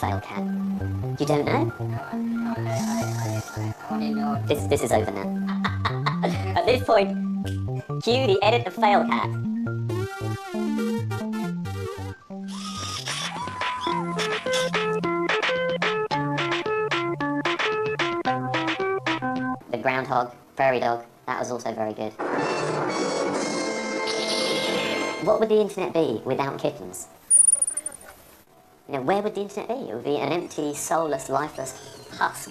fail cat? You don't know? This is over now. At this point, cue the edit the fail cat. The groundhog, prairie dog, that was also very good. What would the internet be without kittens? You know, where would the internet be? It would be an empty, soulless, lifeless husk.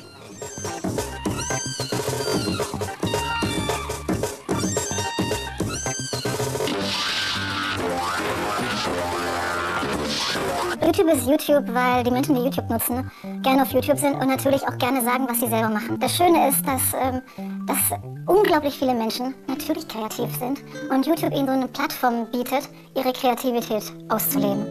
YouTube ist YouTube, weil die Menschen, die YouTube nutzen, gerne auf YouTube sind und natürlich auch gerne sagen, was sie selber machen. Das Schöne ist, dass unglaublich viele Menschen natürlich kreativ sind und YouTube ihnen so eine Plattform bietet, ihre Kreativität auszuleben.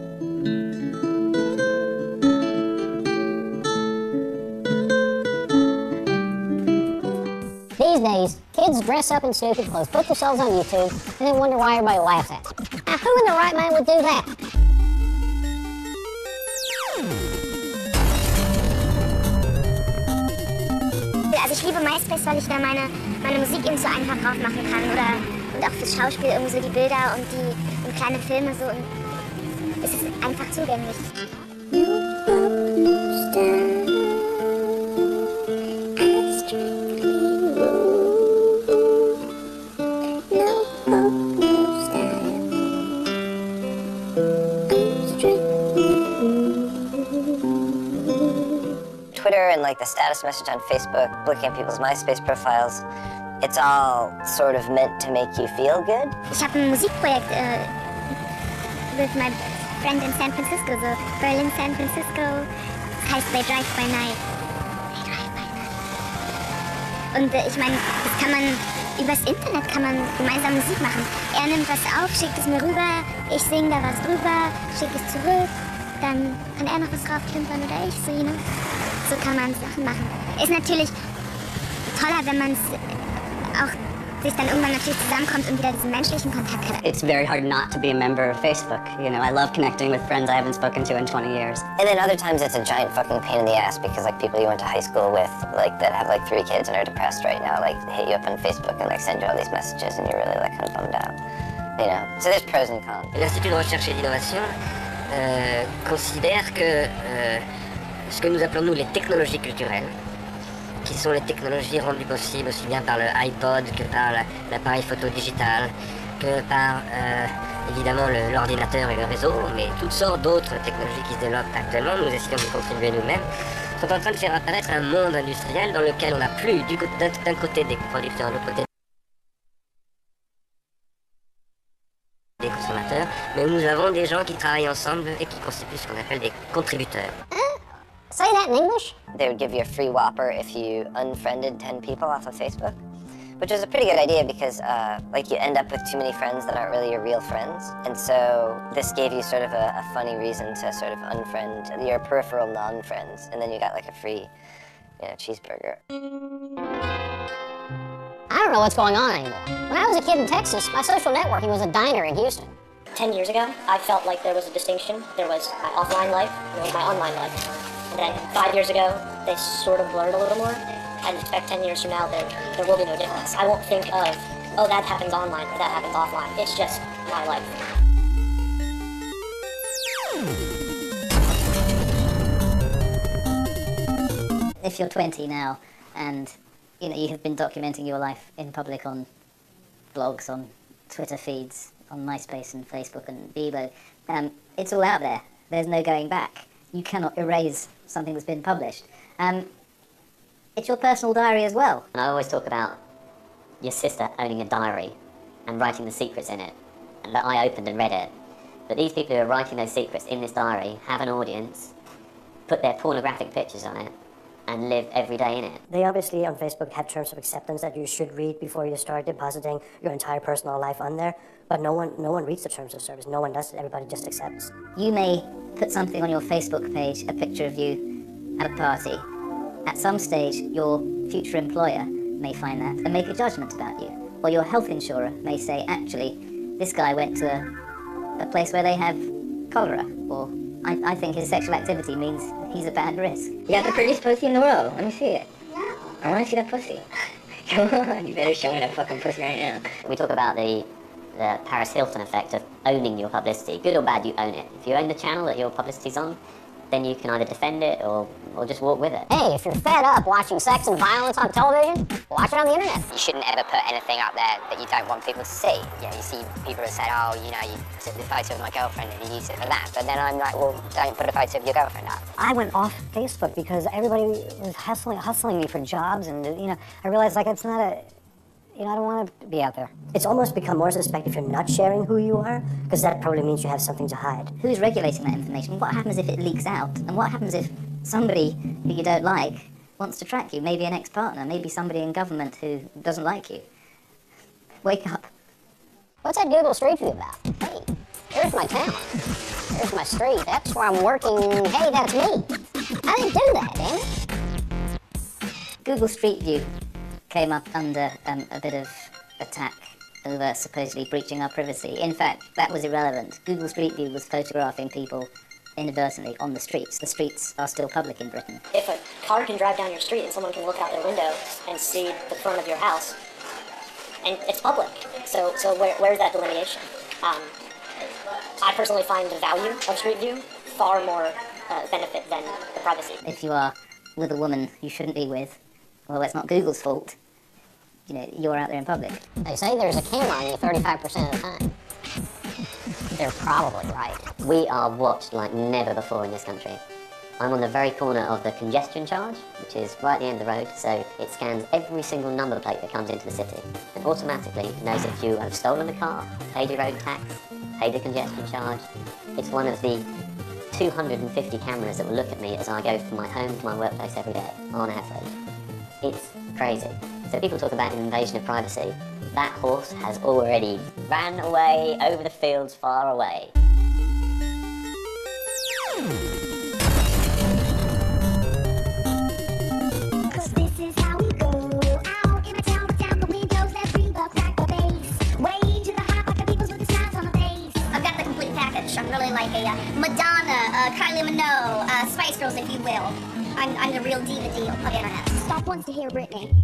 These days, kids dress up in stupid clothes, put themselves on YouTube, and then wonder why everybody laughs at them. Now, who in their right mind would do that? Also ich liebe MySpace, weil ich da meine Musik eben so einfach drauf machen kann und auch fürs Schauspiel irgendwie so die Bilder und kleine Filme so und es ist einfach zugänglich. Twitter and like the status message on Facebook, looking at people's MySpace profiles, it's all sort of meant to make you feel good. Ich habe ein Musikprojekt with my friend in San Francisco, so Berlin, San Francisco. Das heißt They Drive by Night. They Drive by Night. Und ich meine, das kann man übers Internet kann man gemeinsam Musik machen. Er nimmt was auf, schickt es mir rüber, ich singe da was drüber, schicke es zurück, dann kann er noch was draufklimpern oder ich, so, you know. So kann man Sachen machen. Ist natürlich toller, wenn man es auch sich dann irgendwann natürlich zusammenkommt und wieder diesen menschlichen Kontakt hat. It's very hard not to be a member of Facebook. You know, I love connecting with friends I haven't spoken to in 20 years. And then other times it's a giant fucking pain in the ass because like people you went to high school with, like that have like 3 kids and are depressed right now, like hit you up on Facebook and like send you all these messages and you're really like kind of bummed out. You know, so there's pros and cons. L'Institut de recherche et d'innovation considère que ce que nous appelons nous les technologies culturelles, qui sont les technologies rendues possibles aussi bien par le iPod que par l'appareil photo digital, que par évidemment l'ordinateur et le réseau, mais toutes sortes d'autres technologies qui se développent actuellement, nous essayons de contribuer nous-mêmes, sont en train de faire apparaître un monde industriel dans lequel on n'a plus d'un côté des producteurs, de l'autre côté des consommateurs, mais nous avons des gens qui travaillent ensemble et qui constituent ce qu'on appelle des contributeurs. Say that in English? They would give you a free Whopper if you unfriended 10 people off of Facebook, which is a pretty good idea because like you end up with too many friends that aren't really your real friends. And so this gave you sort of a funny reason to sort of unfriend your peripheral non-friends. And then you got like a free, you know, cheeseburger. I don't know what's going on anymore. When I was a kid in Texas, my social networking was a diner in Houston. 10 years ago, I felt like there was a distinction. There was my offline life and there was my online life. And then 5 years ago, they sort of blurred a little more. I expect 10 years from now there will be no difference. I won't think of, oh, that happens online or that happens offline. It's just my life. If you're 20 now and you know you have been documenting your life in public on blogs, on Twitter feeds, on MySpace and Facebook and Bebo, it's all out there. There's no going back. You cannot erase something that's been published. It's your personal diary as well. And I always talk about your sister owning a diary and writing the secrets in it, and that I opened and read it. But these people who are writing those secrets in this diary have an audience, put their pornographic pictures on it, and live every day in it. They obviously on Facebook have terms of acceptance that you should read before you start depositing your entire personal life on there, but no one reads the terms of service. No one does it. Everybody just accepts. You may put something on your Facebook page, a picture of you at a party. At some stage, your future employer may find that and make a judgment about you. Or your health insurer may say, actually, this guy went to a place where they have cholera, or I think his sexual activity means He's a bad risk. You got the prettiest pussy in the world. Let me see it. I want to see that pussy. Come on, you better show me that fucking pussy right now. We talk about the Paris Hilton effect of owning your publicity. Good or bad, you own it. If you own the channel that your publicity's on, then you can either defend it or just walk with it. Hey, if you're fed up watching sex and violence on television, watch it on the internet. You shouldn't ever put anything up there that you don't want people to see. You know, you see people who say, oh, you know, you took the photo of my girlfriend and you use it for that. But then I'm like, well, don't put a photo of your girlfriend up. I went off Facebook because everybody was hustling me for jobs, and I realized like it's not a, I don't want to be out there. It's almost become more suspect if you're not sharing who you are, because that probably means you have something to hide. Who's regulating that information? What happens if it leaks out? And what happens if somebody who you don't like wants to track you? Maybe an ex-partner, maybe somebody in government who doesn't like you. Wake up. What's that Google Street View about? Hey, here's my town. Here's my street. That's where I'm working. Hey, that's me. I didn't do that, damn it. Google Street View came up under a bit of attack over supposedly breaching our privacy. In fact, that was irrelevant. Google Street View was photographing people inadvertently on the streets. The streets are still public in Britain. If a car can drive down your street and someone can look out their window and see the front of your house, and it's public, so where's that delineation? I personally find the value of Street View far more benefit than the privacy. If you are with a woman you shouldn't be with, well, it's not Google's fault. You're out there in public. They say there's a camera on you 35% of the time. They're probably right. We are watched like never before in this country. I'm on the very corner of the congestion charge, which is right at the end of the road, so it scans every single number plate that comes into the city. And automatically knows if you have stolen a car, paid your road tax, paid the congestion charge. It's one of the 250 cameras that will look at me as I go from my home to my workplace every day, on average. It's crazy. So people talk about an invasion of privacy. That horse has already ran away over the fields far away. This is how we go out in a town with down the windows that bring the crack the bass. Way to the hot pocket peoples with the smiles on the face. I've got the complete package. I'm really like a Madonna, Kylie Minogue, Spice Girls, if you will. I'm the real diva deal of the internet. Stop once to hear Britney,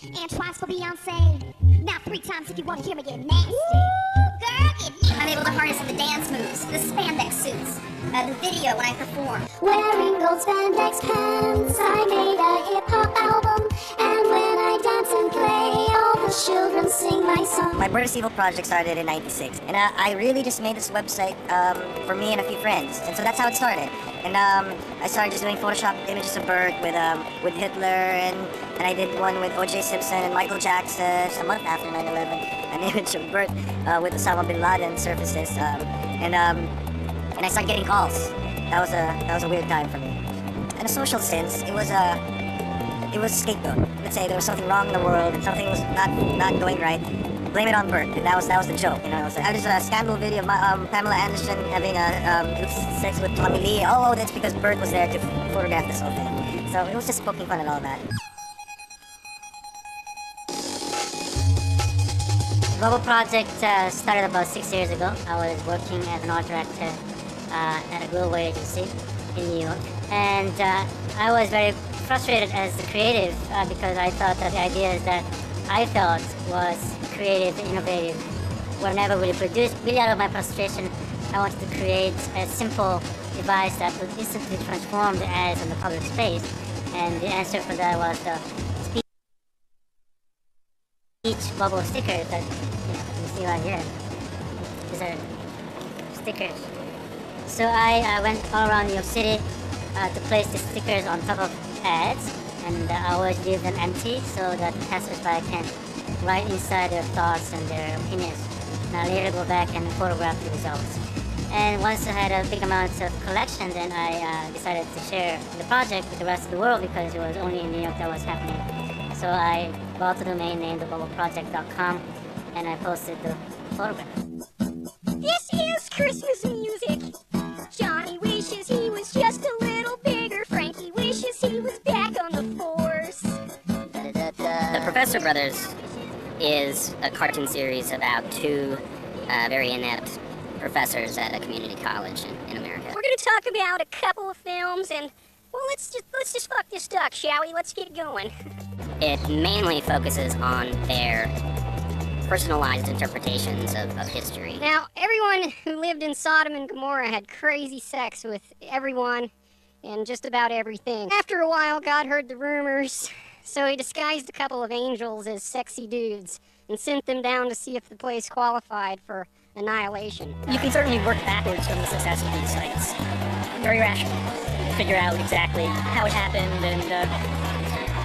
and twice for Beyonce. Now 3 times if you want to hear me get nasty. Girl, get me. I'm able to harness the dance moves, the spandex suits, the video when I perform. Wearing gold spandex pants, I made a hip-hop album. And when I dance and play, all the children sing my song. My British Evil project started in '96, and I really just made this website for me and a few friends, and so that's how it started. And I started just doing Photoshop images of Bert with Hitler, and I did one with O.J. Simpson and Michael Jackson a month after 9/11. An image of Bert with Osama bin Laden surfaces, and I started getting calls. That was a weird time for me. In a social sense, it was a scapegoat. Let's say there was something wrong in the world and something was not going right. Blame it on Bert, and that was the joke. So there's a scandal video of Pamela Anderson having sex with Tommy Lee. Oh, that's because Bert was there to photograph this whole thing. So it was just poking fun and all that. Global Project started about 6 years ago. I was working as an art director at a global agency in New York, and I was very frustrated as the creative because I thought that the ideas that I thought was creative and innovative were never really produced. Really out of my frustration, I wanted to create a simple device that would instantly transform the ads in the public space, and the answer for that was the speech bubble stickers that you see right here. These are stickers. So I went all around New York City to place the stickers on top of ads, and I always leave them empty so that passersby can write inside their thoughts and their opinions. And I later go back and photograph the results. And once I had a big amount of collection, then I decided to share the project with the rest of the world because it was only in New York that was happening. So I bought the domain name theglobalproject.com, and I posted the photograph. This is Christmas music. Johnny wishes he was just a little bigger. Frankie wishes he was back on the force. The Professor Brothers is a cartoon series about 2 very inept professors at a community college in America. We're going to talk about a couple of films and Well, let's just fuck this duck, shall we? Let's get going. It mainly focuses on their personalized interpretations of history. Now, everyone who lived in Sodom and Gomorrah had crazy sex with everyone and just about everything. After a while, God heard the rumors, so he disguised a couple of angels as sexy dudes and sent them down to see if the place qualified for annihilation. You can certainly work backwards from the success of these sites. Very rational. Figure out exactly how it happened and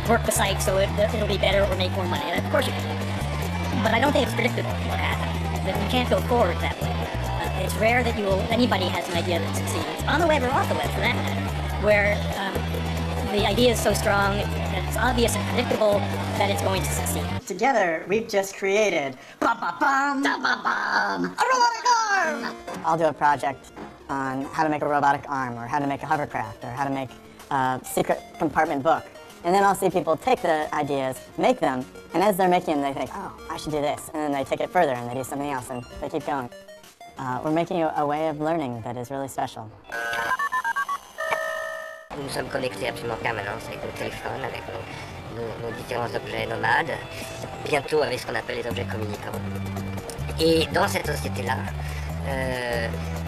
work the site so it'll be better or make more money. And of course you can. But I don't think it's predictable what happened. That you can't go forward that way. It's rare that anybody has an idea that succeeds, on the web or off the web for that matter, where the idea is so strong that it's obvious and predictable that it's going to succeed. Together, we've just created a robotic arm! I'll do a project on how to make a robotic arm, or how to make a hovercraft, or how to make a secret compartment book. And then I'll see people take the ideas, make them, and as they're making them, they think, oh, I should do this. And then they take it further and they do something else, and they keep going. We're making a way of learning that is really special. Nous sommes connectés absolument permanence avec nos téléphones, avec nos différents objets nomades, bientôt avec ce qu'on appelle les objets communicants. Et dans cette société-là,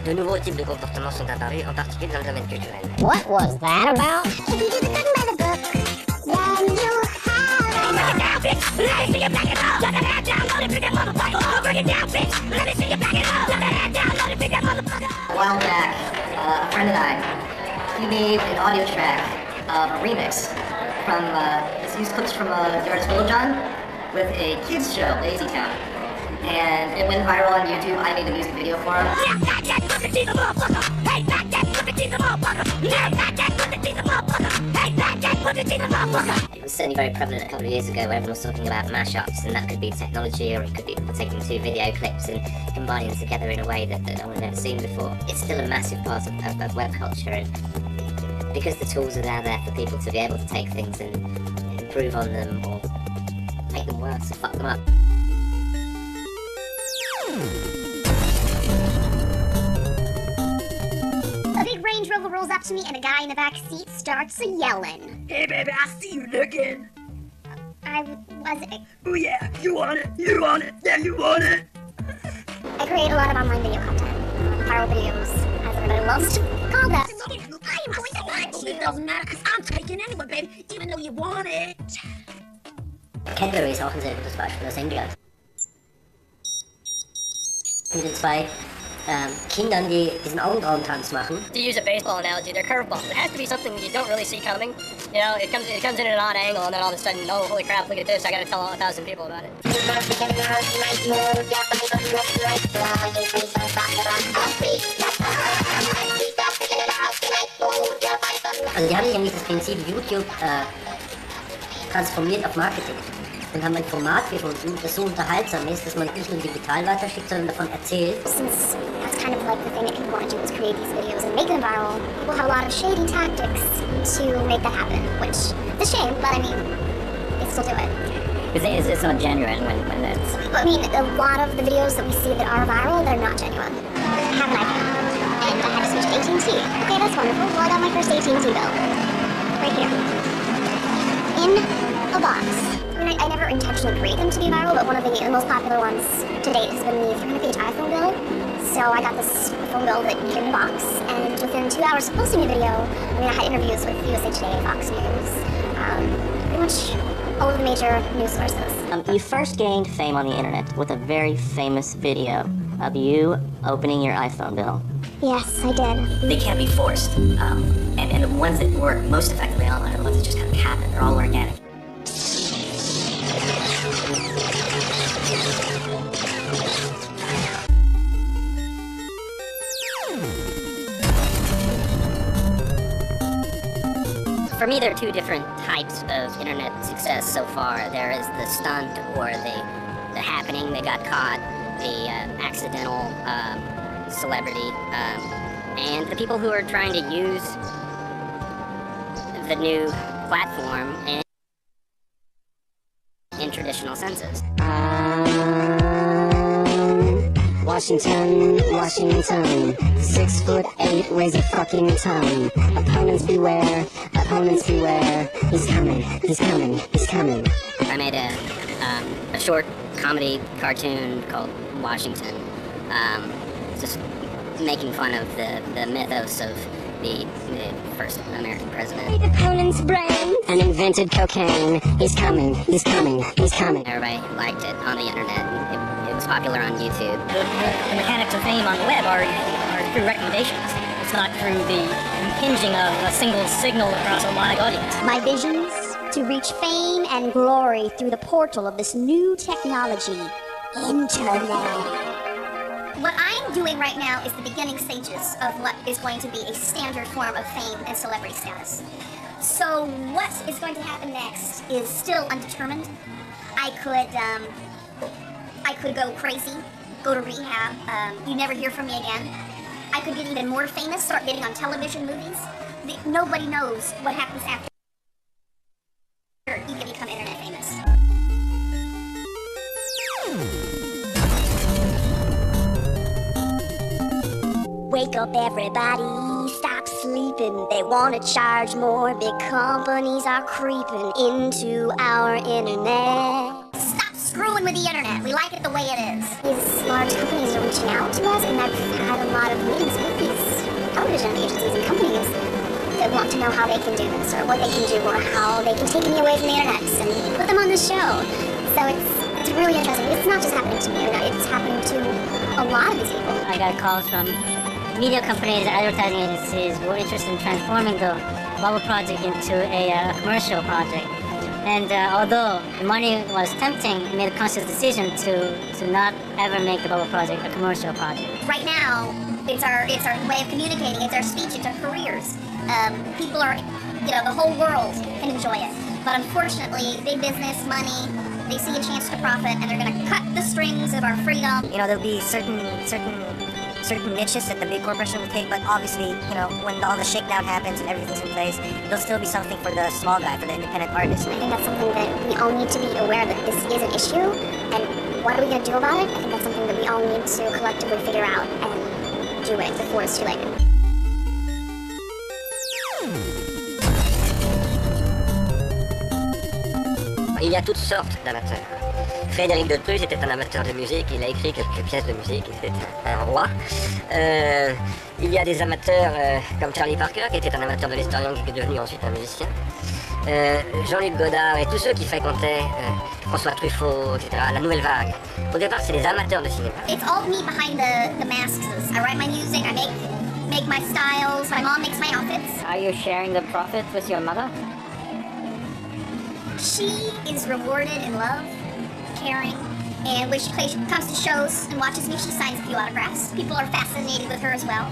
de nouveaux types de comportements sont apparus, en particulier dans le domaine culturel. What was that about? If you do the thing by the book, then you have it. Let me see you back it up. Let that head down, let it bring that motherfucker. Bring it down, bitch. Let me see you back it up. Let that head down, let it bring that motherfucker. A while back, a friend and I, we made an audio track, a remix from, used clips from the artist Willow John with a kids show, Lazy Town. And it went viral on YouTube. I made a music video for him. It was certainly very prevalent a couple of years ago where everyone was talking about mashups, and that could be technology, or it could be people taking two video clips and combining them together in a way that no one had ever seen before. It's still a massive part of web culture, and because the tools are now there for people to be able to take things and improve on them or make them worse, fuck them up. A big Range Rover rolls up to me and a guy in the back seat starts yelling. Hey baby, I see you looking. Was it? Oh yeah, you want it, you want it, yeah you want it. I create a lot of online video content. Viral videos, as everybody loves to call them. I am going to watch you. It doesn't matter, because I'm taking anyway, baby, even though you want it. Kendo ist auch ein sehr gutes Beispiel, das Handy. Diese zwei Kindern, die diesen Augenbrauen-Tanz machen. To use a baseball analogy, they're curveballs. It has to be something you don't really see coming. You know, it comes in at an odd angle, and then all of a sudden, oh, holy crap, look at this, I gotta tell 1,000 people about it. Also die haben nämlich das Prinzip YouTube transformiert auf Marketing. Und haben ein Format gefunden, das so unterhaltsam ist, dass man nicht nur digital weiterschickt, sondern davon erzählt. Since that's kind of like the thing that people want to do is create these videos and make them viral, people have a lot of shady tactics to make that happen, which is a shame, but I mean, they still do it. It's not genuine when it's... I mean, a lot of the videos that we see that are viral, they're not genuine. I have an iPhone, and I had to switch to AT&T. Okay, that's wonderful. Well, I got my first AT&T bill. Right here. In a box. I mean, I never intentionally create them to be viral, but one of the most popular ones to date has been the 300-page iPhone bill. So I got this phone bill that came in a box, and within 2 hours of posting the video, I had interviews with USA Today, Fox News, pretty much all of the major news sources. You first gained fame on the internet with a very famous video of you opening your iPhone bill. Yes, I did. They can't be forced, and the ones that work most effectively online are the ones that just kind of happen. They're all organic. For me, there are two different types of internet success so far. There is the stunt or the happening that got caught, the accidental celebrity, and the people who are trying to use the new platform in traditional senses. Washington, Washington. 6'8", weighs a fucking ton. Opponents beware, opponents beware. He's coming, he's coming, he's coming. I made a short comedy cartoon called Washington, just making fun of the mythos of the first American president. The opponent's brain. And invented cocaine. He's coming, he's coming, he's coming. Everybody liked it on the internet. It was popular on YouTube. The mechanics of fame on the web are through recommendations. It's not through the impinging of a single signal across a wide audience. My visions to reach fame and glory through the portal of this new technology, internet. What I'm doing right now is the beginning stages of what is going to be a standard form of fame and celebrity status. So what is going to happen next is still undetermined. I could go crazy, go to rehab, you never hear from me again. I could get even more famous, start getting on television movies. Nobody knows what happens after you can become internet famous. Wake up everybody, stop sleeping. They want to charge more, big companies are creeping into our internet. Stop screwing with the internet, we like it the way it is. These large companies are reaching out to us, and I've had a lot of meetings with these television agencies and companies that want to know how they can do this, or what they can do, or how they can take me away from the internet and put them on the show. So it's really interesting. It's not just happening to me, it's happening to a lot of these people. I got calls from media companies, advertising agencies who were interested in transforming the Bubble Project into a commercial project. And although the money was tempting, I made a conscious decision to not ever make the Bubble Project a commercial project. Right now, it's our way of communicating, it's our speech, it's our careers. People are, the whole world can enjoy it. But unfortunately, big business, money, they see a chance to profit, and they're going to cut the strings of our freedom. There'll be certain niches that the big corporation will take, but obviously, when all the shakedown happens and everything's in place, there'll still be something for the small guy, for the independent artist. I think that's something that we all need to be aware that this is an issue, and what are we going to do about it? I think that's something that we all need to collectively figure out and do it before it's too late. Il y a toutes sortes d'amateurs. Frédéric Delpruz était un amateur de musique, il a écrit quelques pièces de musique, il était un roi. Il y a des amateurs comme Charlie Parker, qui était un amateur de l'historien, qui est devenu ensuite un musicien. Jean-Luc Godard et tous ceux qui fréquentaient François Truffaut, etc., la nouvelle vague. Au départ, c'est des amateurs de cinéma. It's all me behind the masks. I write my music, I make my styles, my mom makes my outfits. Are you sharing the profit with your mother? She is rewarded in love, caring, and when she comes to shows and watches me, she signs a few autographs. People are fascinated with her as well.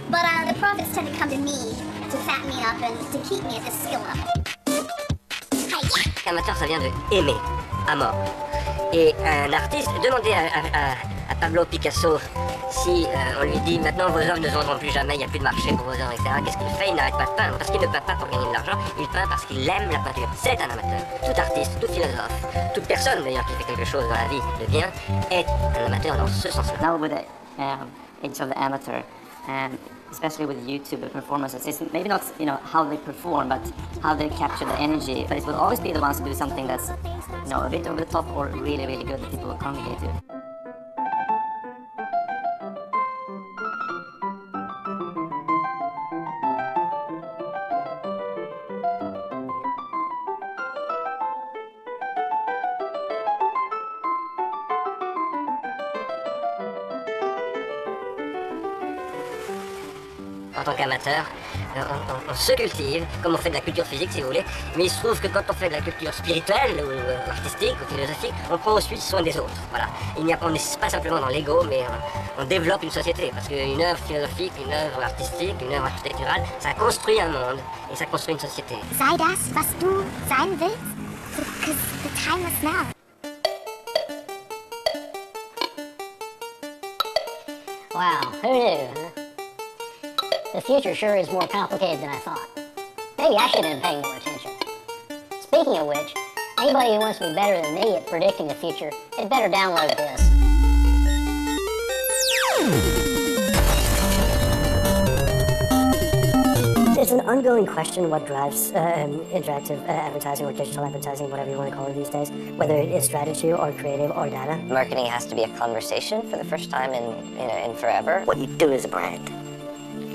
But the profits tend to come to me to fatten me up and to keep me at this skill level. Amateur, ça vient de aimer à mort. Et un artiste, demandez à Pablo Picasso si on lui dit maintenant vos œuvres ne se vendront plus jamais, il n'y a plus de marché pour vos œuvres, etc. Qu'est-ce qu'il fait? Il n'arrête pas de peindre parce qu'il ne peint pas pour gagner de l'argent, il peint parce qu'il aime la peinture. C'est un amateur. Tout artiste, tout philosophe, toute personne d'ailleurs qui fait quelque chose dans la vie de bien est un amateur dans ce sens-là. Now with the age of the amateur, and especially with YouTube performances, it's maybe not how they perform, but how they capture the energy. But it will always be the ones who do something that's a bit over the top or really, really good that people will congregate to. En tant qu'amateur, on se cultive, comme on fait de la culture physique si vous voulez, mais il se trouve que quand on fait de la culture spirituelle ou artistique ou philosophique, on prend aussi soin des autres. Voilà. On n'est pas simplement dans l'ego, mais on développe une société, parce qu'une œuvre philosophique, une œuvre artistique, une œuvre architecturale, ça construit un monde et ça construit une société. Sei das, was du sein willst, because the time is now. Wow, who knew, huh? The future sure is more complicated than I thought. Maybe I should have been paying more attention. Speaking of which, anybody who wants to be better than me at predicting the future had better download this. It's an ongoing question what drives interactive advertising or digital advertising, whatever you want to call it these days, whether it is strategy or creative or data. Marketing has to be a conversation for the first time in forever. What you do as a brand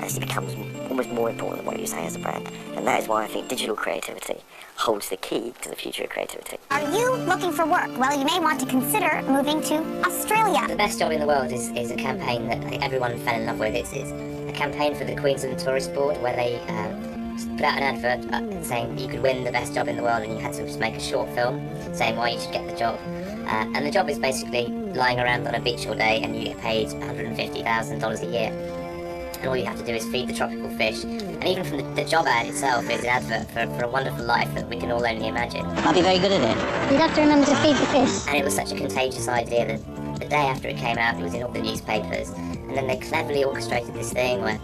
actually becomes almost more important than what you say as a brand. And that is why I think digital creativity holds the key to the future of creativity. Are you looking for work? Well, you may want to consider moving to Australia. The best job in the world is a campaign that I think everyone fell in love with. It's a campaign for the Queensland Tourist Board where they put out an advert saying you could win the best job in the world, and you had to just make a short film saying why you should get the job. And the job is basically lying around on a beach all day and you get paid $150,000 a year. And all you have to do is feed the tropical fish. And even from the job ad itself is an advert for a wonderful life that we can all only imagine. I'll be very good at it. You'd have to remember to feed the fish. And it was such a contagious idea that the day after it came out, it was in all the newspapers. And then they cleverly orchestrated this thing where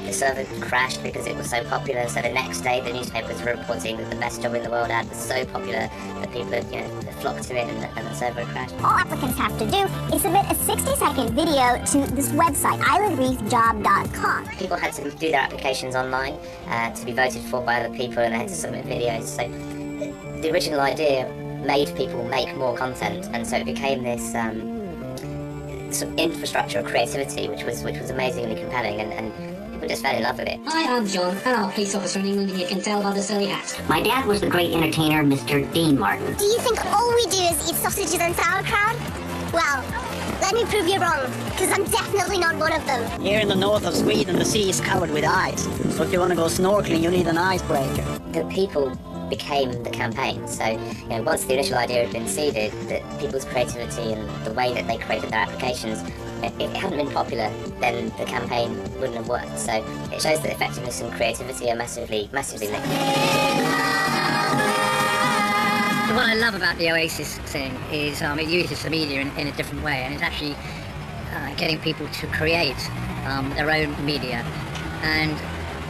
the server crashed because it was so popular. So the next day, the newspapers were reporting that the best job in the world ad was so popular that people had flocked to it, and the server crashed. All applicants have to do is submit a 60-second video to this website, islandreefjob.com. People had to do their applications online to be voted for by other people, and they had to submit videos. So the original idea made people make more content, and so it became this sort of infrastructure of creativity, which was amazingly compelling, and people just fell in love with it. Hi, I'm John, and I'm a police officer in England, and you can tell by the silly hat. My dad was the great entertainer, Mr. Dean Martin. Do you think all we do is eat sausages and sauerkraut? Well, let me prove you wrong, because I'm definitely not one of them. Here in the north of Sweden, the sea is covered with ice. So if you want to go snorkeling, you need an icebreaker. The people became the campaign. So, once the initial idea had been seeded, that people's creativity and the way that they created their applications, if it hadn't been popular, then the campaign wouldn't have worked. So it shows that effectiveness and creativity are massively, massively linked. What I love about the Oasis thing is it uses the media in a different way, and it's actually getting people to create their own media. And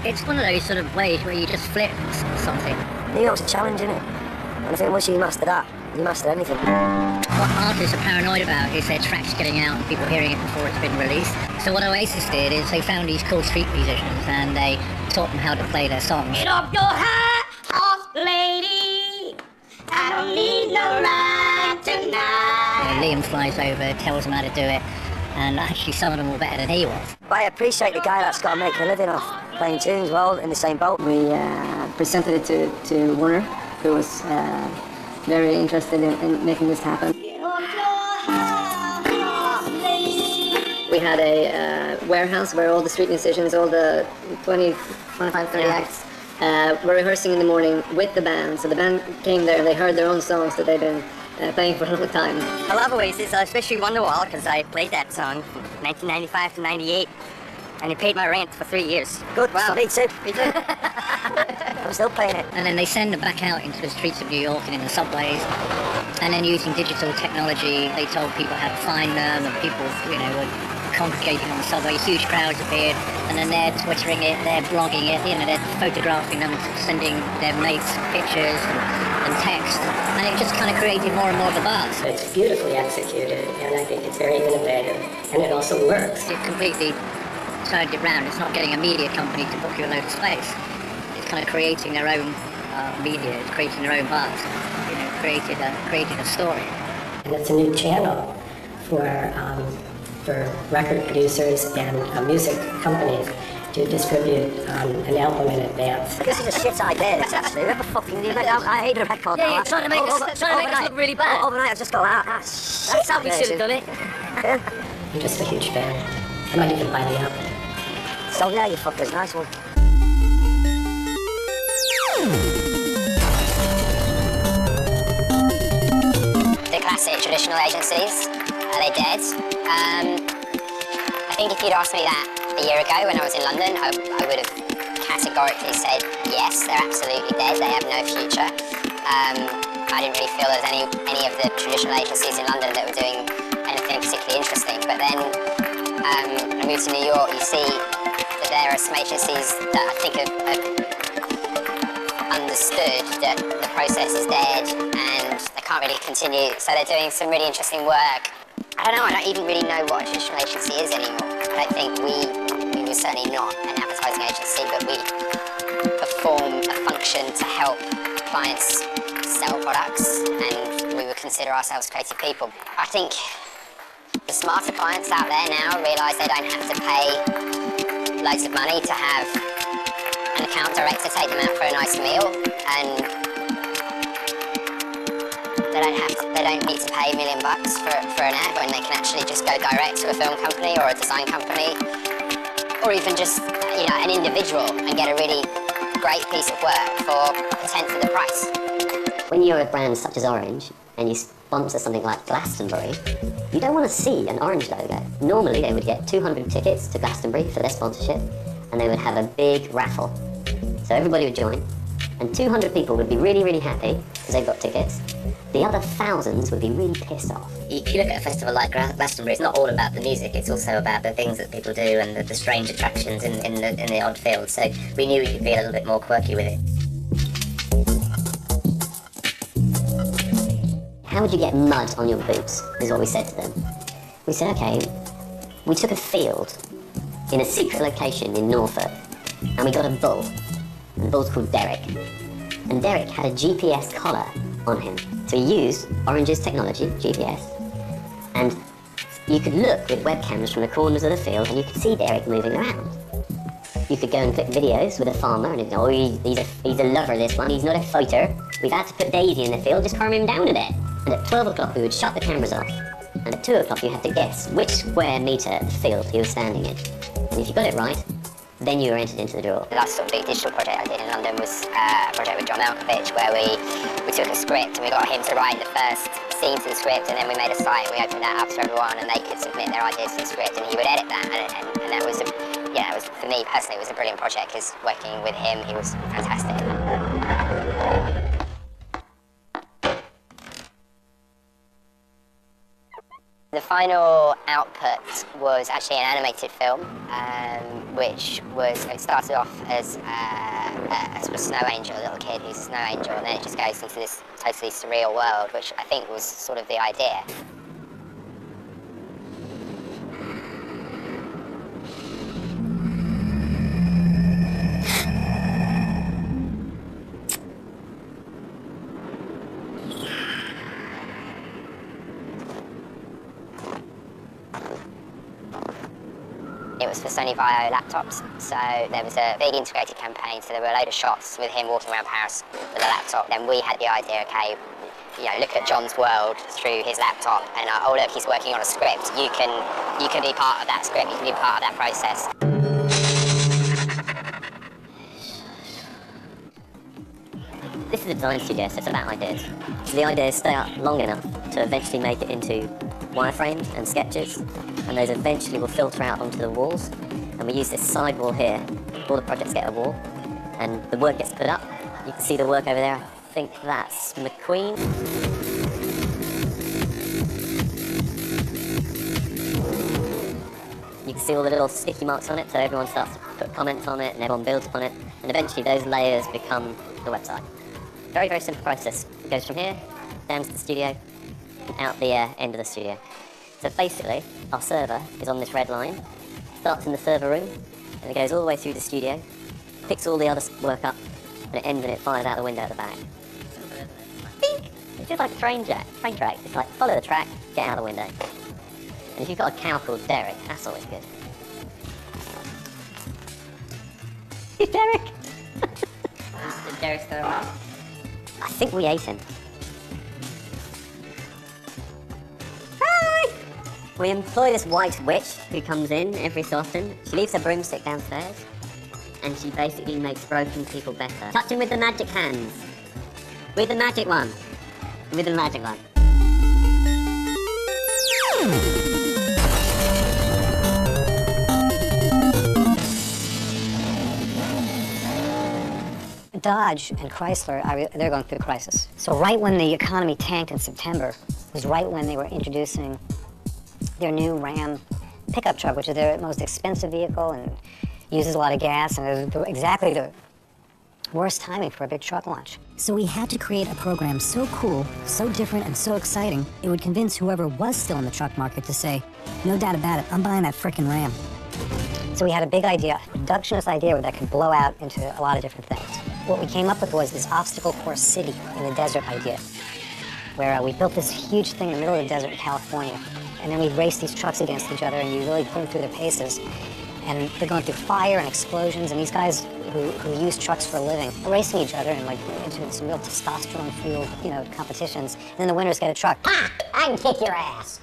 it's one of those sort of ways where you just flip something. It's a challenge, isn't it? And I think once you master that, you master anything. What artists are paranoid about is their tracks getting out and people hearing it before it's been released. So what Oasis did is they found these cool street musicians and they taught them how to play their songs. Get up your hat off, lady. I don't need no ride tonight. Liam flies over, tells them how to do it, and actually some of them were better than he was. But I appreciate the guy that's got to make a living off playing tunes well in the same boat. We presented it to Warner, who was very interested in making this happen. We had a warehouse where all the street musicians, all the 20, 25, 30 acts, were rehearsing in the morning with the band. So the band came there and they heard their own songs that they'd been playing for a long time. I love Oasis, especially Wonderwall, because I played that song from 1995 to 98. And it paid my rent for 3 years. Good, wow. Me too. Me too. I'm still playing it. And then they send them back out into the streets of New York and in the subways. And then using digital technology, they told people how to find them, and people, were congregating on the subway. Huge crowds appeared, and then they're twittering it, they're blogging it, they're photographing them, sending their mates pictures and text. And it just kind of created more and more of a buzz. So it's beautifully executed, and I think it's very innovative, and it also works. It completely turned it round. It's not getting a media company to book you a load of space. It's kind of creating their own media, it's creating their own buzz. Created a story. And it's a new channel for record producers and music companies to distribute an album in advance. This is a shit idea, this actually. Whoever fucking did that, I hate a record. Yeah, trying to make us look really bad. Overnight, I've just got that. That's how we should have done it. I'm just a huge fan. I might even buy the album. So yeah, you fuckers, nice one. The classic traditional agencies, are they dead? I think if you'd asked me that a year ago when I was in London, I would have categorically said yes, they're absolutely dead, they have no future. I didn't really feel there was any of the traditional agencies in London that were doing anything particularly interesting. But then when I moved to New York, you see that there are some agencies that I think have understood that the process is dead and they can't really continue, so they're doing some really interesting work. I don't know, I don't even really know what a traditional agency is anymore. I think we were certainly not an advertising agency, but we perform a function to help clients sell products, and we would consider ourselves creative people. I think the smarter clients out there now realise they don't have to pay loads of money to have an account director take them out for a nice meal, and they don't need to pay $1 million for an ad when they can actually just go direct to a film company or a design company, or even just an individual, and get a really great piece of work for a tenth of the price. When you're a brand such as Orange and you sponsor something like Glastonbury, you don't want to see an Orange logo. Normally they would get 200 tickets to Glastonbury for their sponsorship, and they would have a big raffle. So everybody would join, and 200 people would be really, really happy because they've got tickets. The other thousands would be really pissed off. If you look at a festival like Glastonbury, it's not all about the music, it's also about the things that people do and the strange attractions in the odd field. So we knew we could be a little bit more quirky with it. How would you get mud on your boots, is what we said to them. We said, okay, we took a field in a secret location in Norfolk, and we got a bull. And the bull's called Derek. And Derek had a GPS collar on him. So he used Orange's technology, GPS, and you could look with webcams from the corners of the field and you could see Derek moving around. You could go and click videos with a farmer and oh, he's a lover, this one, he's not a fighter. We've had to put Daisy in the field, just calm him down a bit. And at 12 o'clock we would shut the cameras off, and at 2 o'clock you had to guess which square metre of the field he was standing in. And if you got it right, then you were entered into the draw. The last sort of big digital project I did in London was a project with John Malkovich, where we took a script and we got him to write the first scene to the script, and then we made a site and we opened that up to everyone and they could submit their ideas to the script and he would edit that, and that was, for me personally, it was a brilliant project because working with him, he was fantastic. The final output was actually an animated film, it started off as a sort of snow angel, a little kid who's a snow angel, and then it just goes into this totally surreal world, which I think was sort of the idea. It was for Sony Vaio laptops, so there was a big integrated campaign, so there were a load of shots with him walking around Paris with a laptop. Then we had the idea, okay, look at John's world through his laptop, and oh look, he's working on a script. You can be part of that script, you can be part of that process. This is a design studio, so it's about ideas. So the ideas stay up long enough to eventually make it into wireframes and sketches, and those eventually will filter out onto the walls. And we use this side wall here. All the projects get a wall, and the work gets put up. You can see the work over there. I think that's McQueen. You can see all the little sticky marks on it, so everyone starts to put comments on it, and everyone builds upon it, and eventually those layers become the website. Very, very simple process. It goes from here, down to the studio, and out the end of the studio. So basically, our server is on this red line, starts in the server room, and it goes all the way through the studio, picks all the other work up, and it ends and it fires out the window at the back. Bink! It's just like a train track. It's like, follow the track, get out the window. And if you've got a cow called Derek, that's always good. Derek! Is Derek still around? I think we ate him. We employ this white witch who comes in every so often. She leaves her broomstick downstairs, and she basically makes broken people better. Touch him with the magic hands. With the magic one. With the magic one. Dodge and Chrysler, they're going through a crisis. So right when the economy tanked in September was right when they were introducing their new Ram pickup truck, which is their most expensive vehicle and uses a lot of gas, and it was exactly the worst timing for a big truck launch. So we had to create a program so cool, so different, and so exciting, it would convince whoever was still in the truck market to say, no doubt about it, I'm buying that frickin' Ram. So we had a big idea, a reductionist idea that could blow out into a lot of different things. What we came up with was this obstacle course city in the desert idea, where we built this huge thing in the middle of the desert in California, and then we raced these trucks against each other, and you really put them through their paces. And they're going through fire and explosions, and these guys who use trucks for a living are racing each other and like into some real testosterone-fueled, competitions. And then the winners get a truck. Ha! I can kick your ass.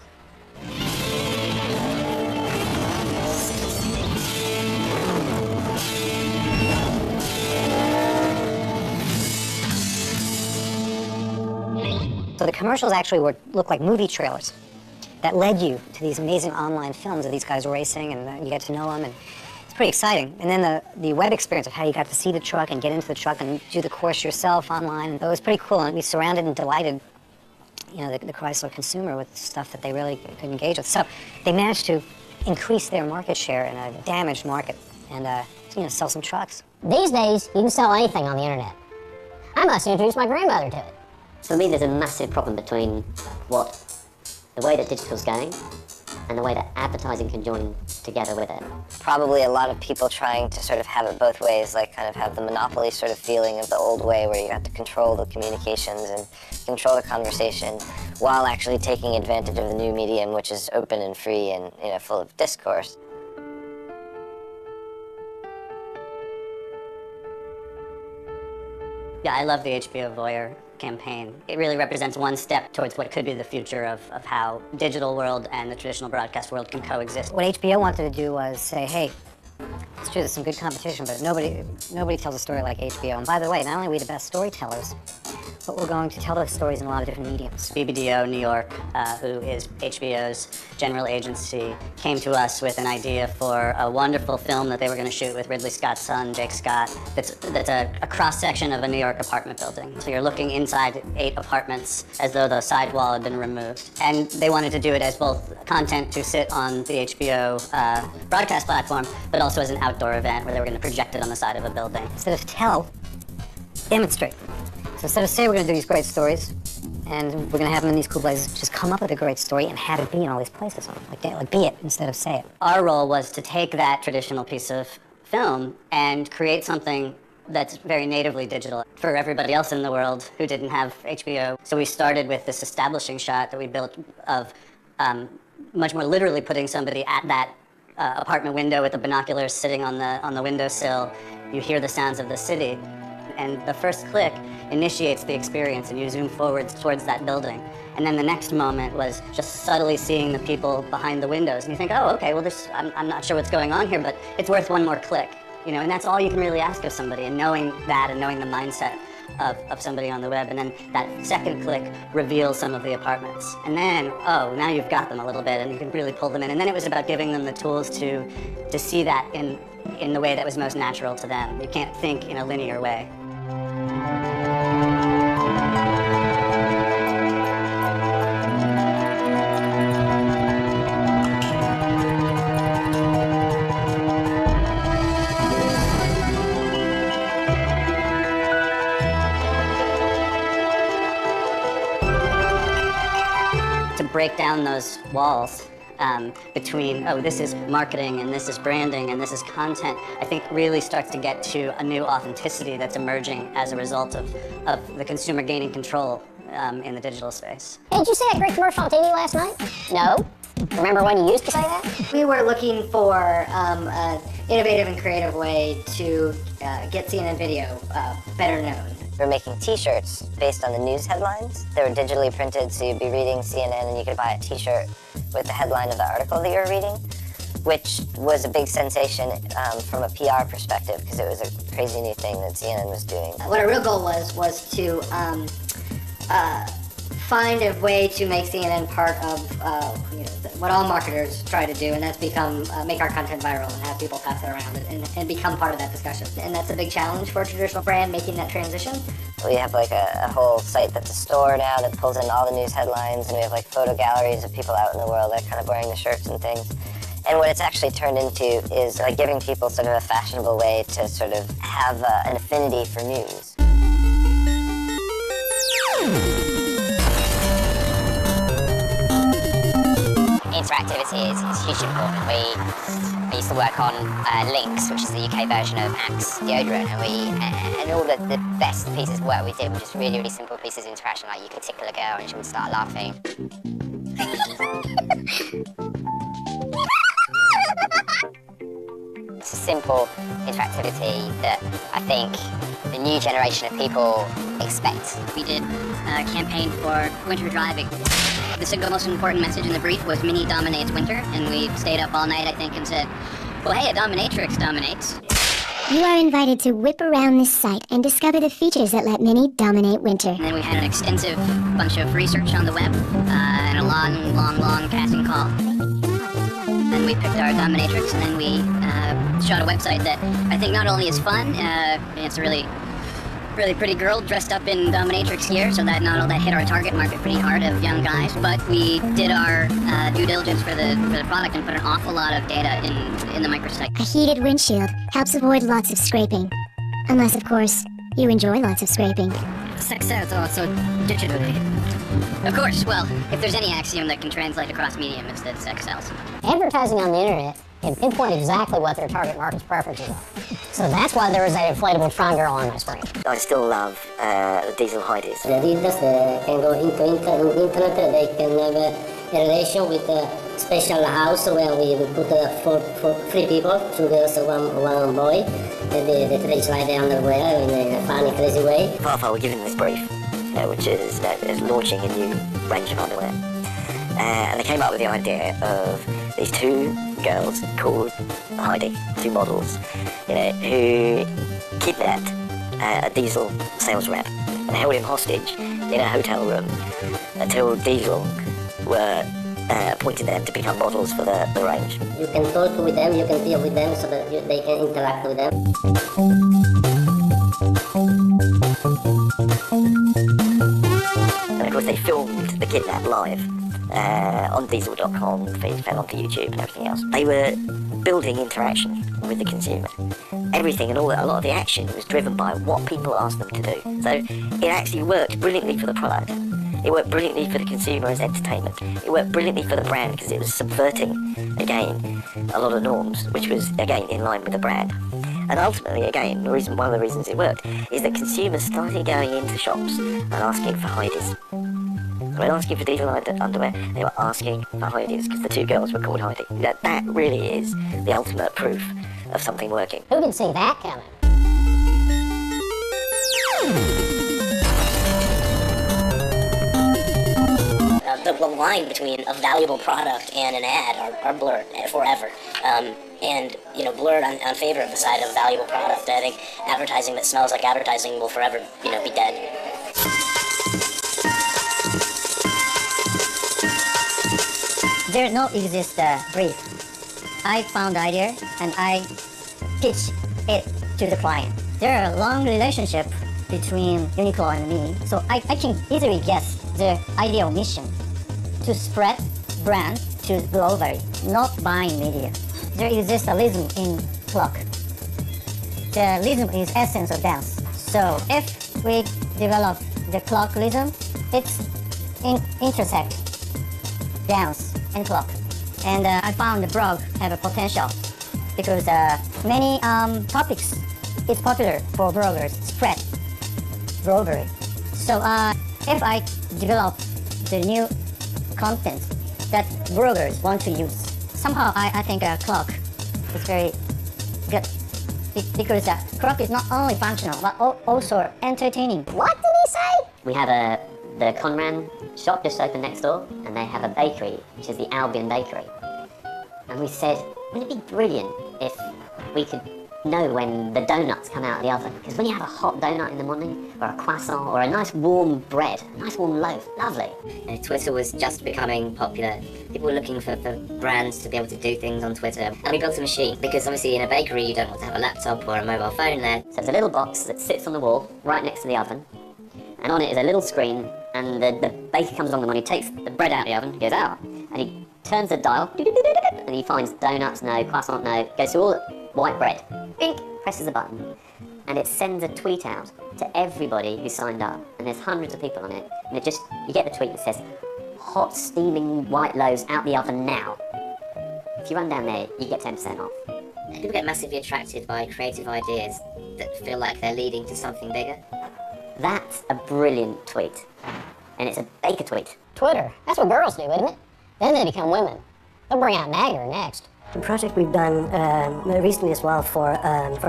So the commercials actually look like movie trailers that led you to these amazing online films of these guys racing, and you get to know them, and it's pretty exciting. And then the web experience of how you got to see the truck and get into the truck and do the course yourself online, and it was pretty cool. And we surrounded and delighted, the Chrysler consumer with stuff that they really could engage with. So they managed to increase their market share in a damaged market and sell some trucks. These days, you can sell anything on the internet. I must introduce my grandmother to it. For me, there's a massive problem between the way that digital's going and the way that advertising can join together with it. Probably a lot of people trying to sort of have it both ways, like kind of have the monopoly sort of feeling of the old way where you have to control the communications and control the conversation while actually taking advantage of the new medium, which is open and free and full of discourse. Yeah, I love the HBO Voyeur campaign. It really represents one step towards what could be the future of how digital world and the traditional broadcast world can coexist. What HBO wanted to do was say, hey, it's true, there's some good competition, but nobody tells a story like HBO. And by the way, not only are we the best storytellers, but we're going to tell those stories in a lot of different mediums. BBDO New York, who is HBO's general agency, came to us with an idea for a wonderful film that they were going to shoot with Ridley Scott's son, Jake Scott, that's a cross-section of a New York apartment building. So you're looking inside 8 apartments as though the sidewall had been removed. And they wanted to do it as both content to sit on the HBO broadcast platform, but also as an outdoor event where they were going to project it on the side of a building. Instead of tell, demonstrate. So instead of say we're going to do these great stories, and we're going to have them in these cool places, just come up with a great story and have it be in all these places. Like be it instead of say it. Our role was to take that traditional piece of film and create something that's very natively digital for everybody else in the world who didn't have HBO. So we started with this establishing shot that we built of much more literally putting somebody at that apartment window with the binoculars sitting on the windowsill. You hear the sounds of the city, and the first click initiates the experience, and you zoom forward towards that building. And then the next moment was just subtly seeing the people behind the windows, and you think, oh, okay, well, I'm not sure what's going on here, but it's worth one more click, and that's all you can really ask of somebody, and knowing that and knowing the mindset of somebody on the web, and then that second click reveals some of the apartments. And then, oh, now you've got them a little bit, and you can really pull them in. And then it was about giving them the tools to see that in the way that was most natural to them. You can't think in a linear way. To break down those walls between, oh, this is marketing and this is branding and this is content, I think really starts to get to a new authenticity that's emerging as a result of the consumer gaining control in the digital space. Hey, did you see that great commercial on TV last night? No. Remember when you used to say that? We were looking for an innovative and creative way to get CNN Video better known. We're making t-shirts based on the news headlines. They were digitally printed, so you'd be reading CNN and you could buy a t-shirt with the headline of the article that you were reading, which was a big sensation from a PR perspective because it was a crazy new thing that CNN was doing. What our real goal was to find a way to make CNN part of what all marketers try to do, and that's make our content viral and have people pass it around and become part of that discussion. And that's a big challenge for a traditional brand, making that transition. We have like a whole site that's a store now that pulls in all the news headlines, and we have like photo galleries of people out in the world that kind of wearing the shirts and things. And what it's actually turned into is like giving people sort of a fashionable way to sort of have an affinity for news. Interactivity is hugely important. We used to work on Lynx, which is the UK version of Axe deodorant, and all the best pieces of work we did were just really, really simple pieces of interaction, like you could tickle a girl and she would start laughing. It's a simple interactivity that I think the new generation of people expect. We did a campaign for winter driving. The single most important message in the brief was Mini dominates winter, and we stayed up all night, I think, and said, well, hey, a dominatrix dominates. You are invited to whip around this site and discover the features that let Mini dominate winter. And then we had an extensive bunch of research on the web, and a long casting call. Then we picked our dominatrix, and then we shot a website that I think not only is fun, it's a really pretty girl dressed up in dominatrix gear, so that hit our target market pretty hard of young guys. But we did our due diligence for the product and put an awful lot of data in the microsite. A heated windshield helps avoid lots of scraping. Unless, of course, you enjoy lots of scraping. Sex sells also digitally. Of course, well, if there's any axiom that can translate across medium, it's that sex sells. Advertising on the internet can pinpoint exactly what their target market's preferences are. So that's why there was that inflatable Tron girl on my screen. I still love the Diesel Heidi's. The Adidas can go into internet, they can have a relation with a special house where we put for 3 people, 2 girls, one boy. They trade like their underwear in a funny, crazy way. Parfum were given this brief, which is launching a new range of underwear. And they came up with the idea of these 2 girls called Heidi, 2 models, who kidnapped a Diesel sales rep and held him hostage in a hotel room until Diesel were appointed them to become models for the range. You can talk with them, you can deal with them so that they can interact with them. And of course they filmed the kidnap live on Diesel.com, the feed fell onto YouTube and everything else. They were building interaction with the consumer. Everything and a lot of the action was driven by what people asked them to do. So it actually worked brilliantly for the product. It worked brilliantly for the consumer as entertainment. It worked brilliantly for the brand because it was subverting, again, a lot of norms, which was, again, in line with the brand. And ultimately, again, one of the reasons it worked is that consumers started going into shops and asking for Heidi's. They weren't asking for Diesel underwear, they were asking for Heidi's because the 2 girls were called Heidi. That really is the ultimate proof of something working. Who can see that coming? The line between a valuable product and an ad are blurred forever. And, blurred on favor of the side of a valuable product. I think advertising that smells like advertising will forever, be dead. There no exist brief. I found the idea and I pitch it to the client. There are a long relationship between Uniqlo and me, so I can easily guess the ideal mission to spread brand to globally, not buying media. There exists a rhythm in clock. The rhythm is essence of dance. So if we develop the clock rhythm, it's intersect dance and clock. And I found the blog have a potential because many topics is popular for bloggers, spread globally. So if I develop the new content that bloggers want to use, somehow I think a clock is very good because clock is not only functional but also entertaining. What did he say? We have the Conran shop just opened next door, and they have a bakery, which is the Albion Bakery. And we said, wouldn't it be brilliant if we could know when the donuts come out of the oven? Because when you have a hot donut in the morning, or a croissant, or a nice warm bread, a nice warm loaf, lovely. Twitter was just becoming popular. People were looking for brands to be able to do things on Twitter. And we built a machine, because obviously in a bakery you don't want to have a laptop or a mobile phone there. So there's a little box that sits on the wall, right next to the oven, and on it is a little screen, and the baker comes along the morning, takes the bread out of the oven, goes out, and he turns the dial, and he finds donuts, no, croissant, no, goes to all the white bread, bink, presses the button, and it sends a tweet out to everybody who signed up, and there's hundreds of people on it, and you get the tweet that says, hot steaming white loaves out the oven now. If you run down there, you get 10% off. People get massively attracted by creative ideas that feel like they're leading to something bigger. That's a brilliant tweet. And it's a Baker tweet. Twitter. That's what girls do, isn't it? Then they become women. They'll bring out Nagger next. The project we've done recently as well for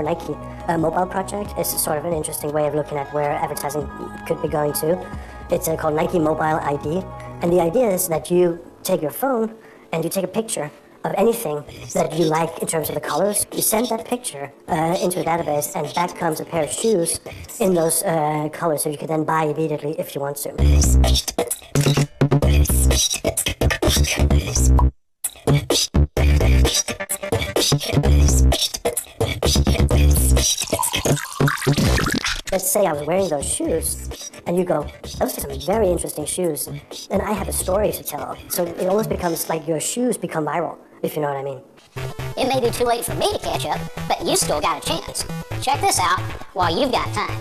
Nike, a mobile project, is sort of an interesting way of looking at where advertising could be going to. It's called Nike Mobile ID. And the idea is that you take your phone and you take a picture of anything that you like in terms of the colors. You send that picture into a database, and back comes a pair of shoes in those colors that you can then buy immediately if you want to. Let's say I was wearing those shoes, and you go, those are some very interesting shoes, and I have a story to tell. So it almost becomes like your shoes become viral, if you know what I mean. It may be too late for me to catch up, but you still got a chance. Check this out while you've got time.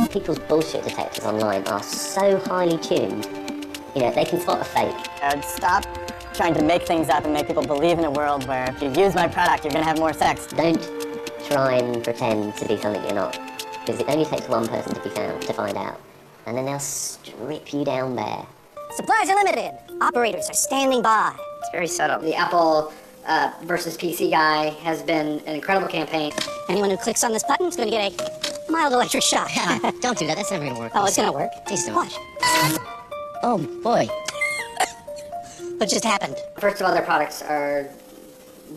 People's bullshit detectors online are so highly tuned. You know, they can spot a fake. Stop trying to make things up and make people believe in a world where if you use my product, you're going to have more sex. Don't try and pretend to be something you're not, because it only takes one person to find out, and then they'll strip you down bare. Supplies are limited. Operators are standing by. It's very subtle. The Apple versus PC guy has been an incredible campaign. Anyone who clicks on this button is going to get a mild electric shock. Don't do that, that's never going to work. Oh, it's going to work. Please don't. Watch. Oh, boy. What just happened? First of all, their products are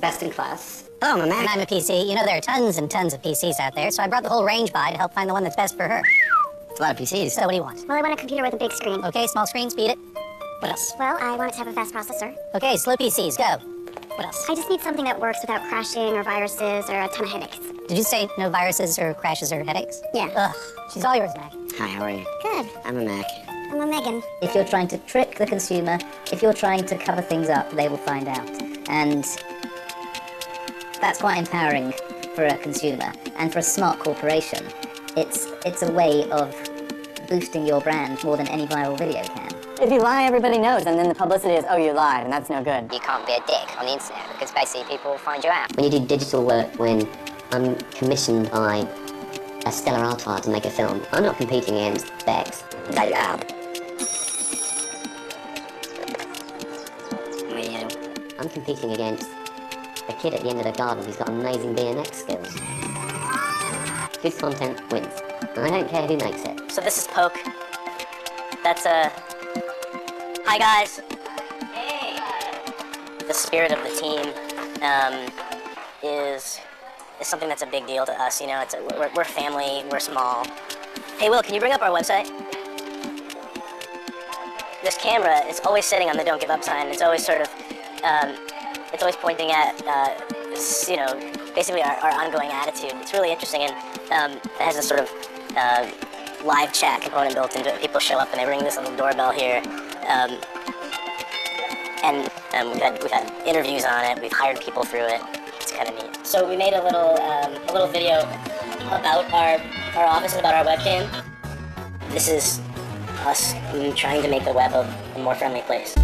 best in class. Hello, I'm a Mac. I'm a PC. You know, there are tons and tons of PCs out there, so I brought the whole range by to help find the one that's best for her. It's a lot of PCs. So what do you want? Well, I want a computer with a big screen. Okay, small screen, speed it. What else? Well, I want it to have a fast processor. Okay, slow PCs, go. What else? I just need something that works without crashing or viruses or a ton of headaches. Did you say no viruses or crashes or headaches? Yeah. Ugh, she's all yours, Mac. Hi, how are you? Good. I'm a Mac. I'm a Megan. If you're trying to trick the consumer, if you're trying to cover things up, they will find out. And that's quite empowering for a consumer. And for a smart corporation, it's a way of boosting your brand more than any viral video can. If you lie, everybody knows, and then the publicity is, oh, you lied, and that's no good. You can't be a dick on the internet because basically people will find you out. When you do digital work, when I'm commissioned by a Stella Artois to make a film, I'm not competing against Bex. They are. I'm competing against a kid at the end of the garden who's got amazing BMX skills. Good content wins, and I don't care who makes it. So this is Poke. That's hi guys. Hey. The spirit of the team is something that's a big deal to us. You know, we're family, we're small. Hey Will, can you bring up our website? This camera is always sitting on the don't give up sign. It's always sort of it's always pointing at you know, basically our ongoing attitude. It's really interesting, and it has a sort of live chat component built into it. People show up and they ring this little doorbell here, and we've had interviews on it. We've hired people through it. It's kind of neat. So we made a little video about our office and about our webcam. This is us trying to make the web a more friendly place.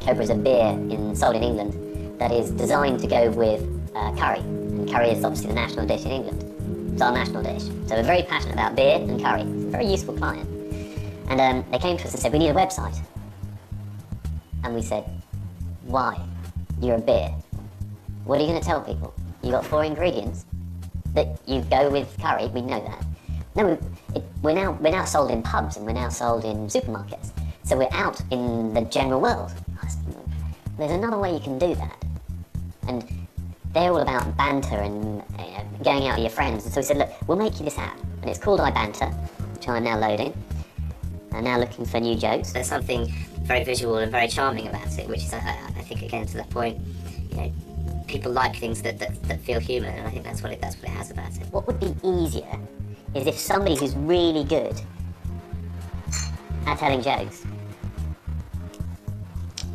Cobra is a beer sold in England that is designed to go with curry. And curry is obviously the national dish in England. It's our national dish. So we're very passionate about beer and curry. It's a very useful client. And they came to us and said, we need a website. And we said, why? You're a beer. What are you going to tell people? You got 4 ingredients that you go with curry. We know that. No, we're now sold in pubs and we're now sold in supermarkets. So we're out in the general world. There's another way you can do that. And they're all about banter and going out with your friends. And so we said, look, we'll make you this app. And it's called iBanter, which I'm now loading. I'm now looking for new jokes. There's something very visual and very charming about it, which is, I think, again, to that point, you know, people like things that feel human, and I think that's what it has about it. What would be easier is if somebody who's really good at telling jokes.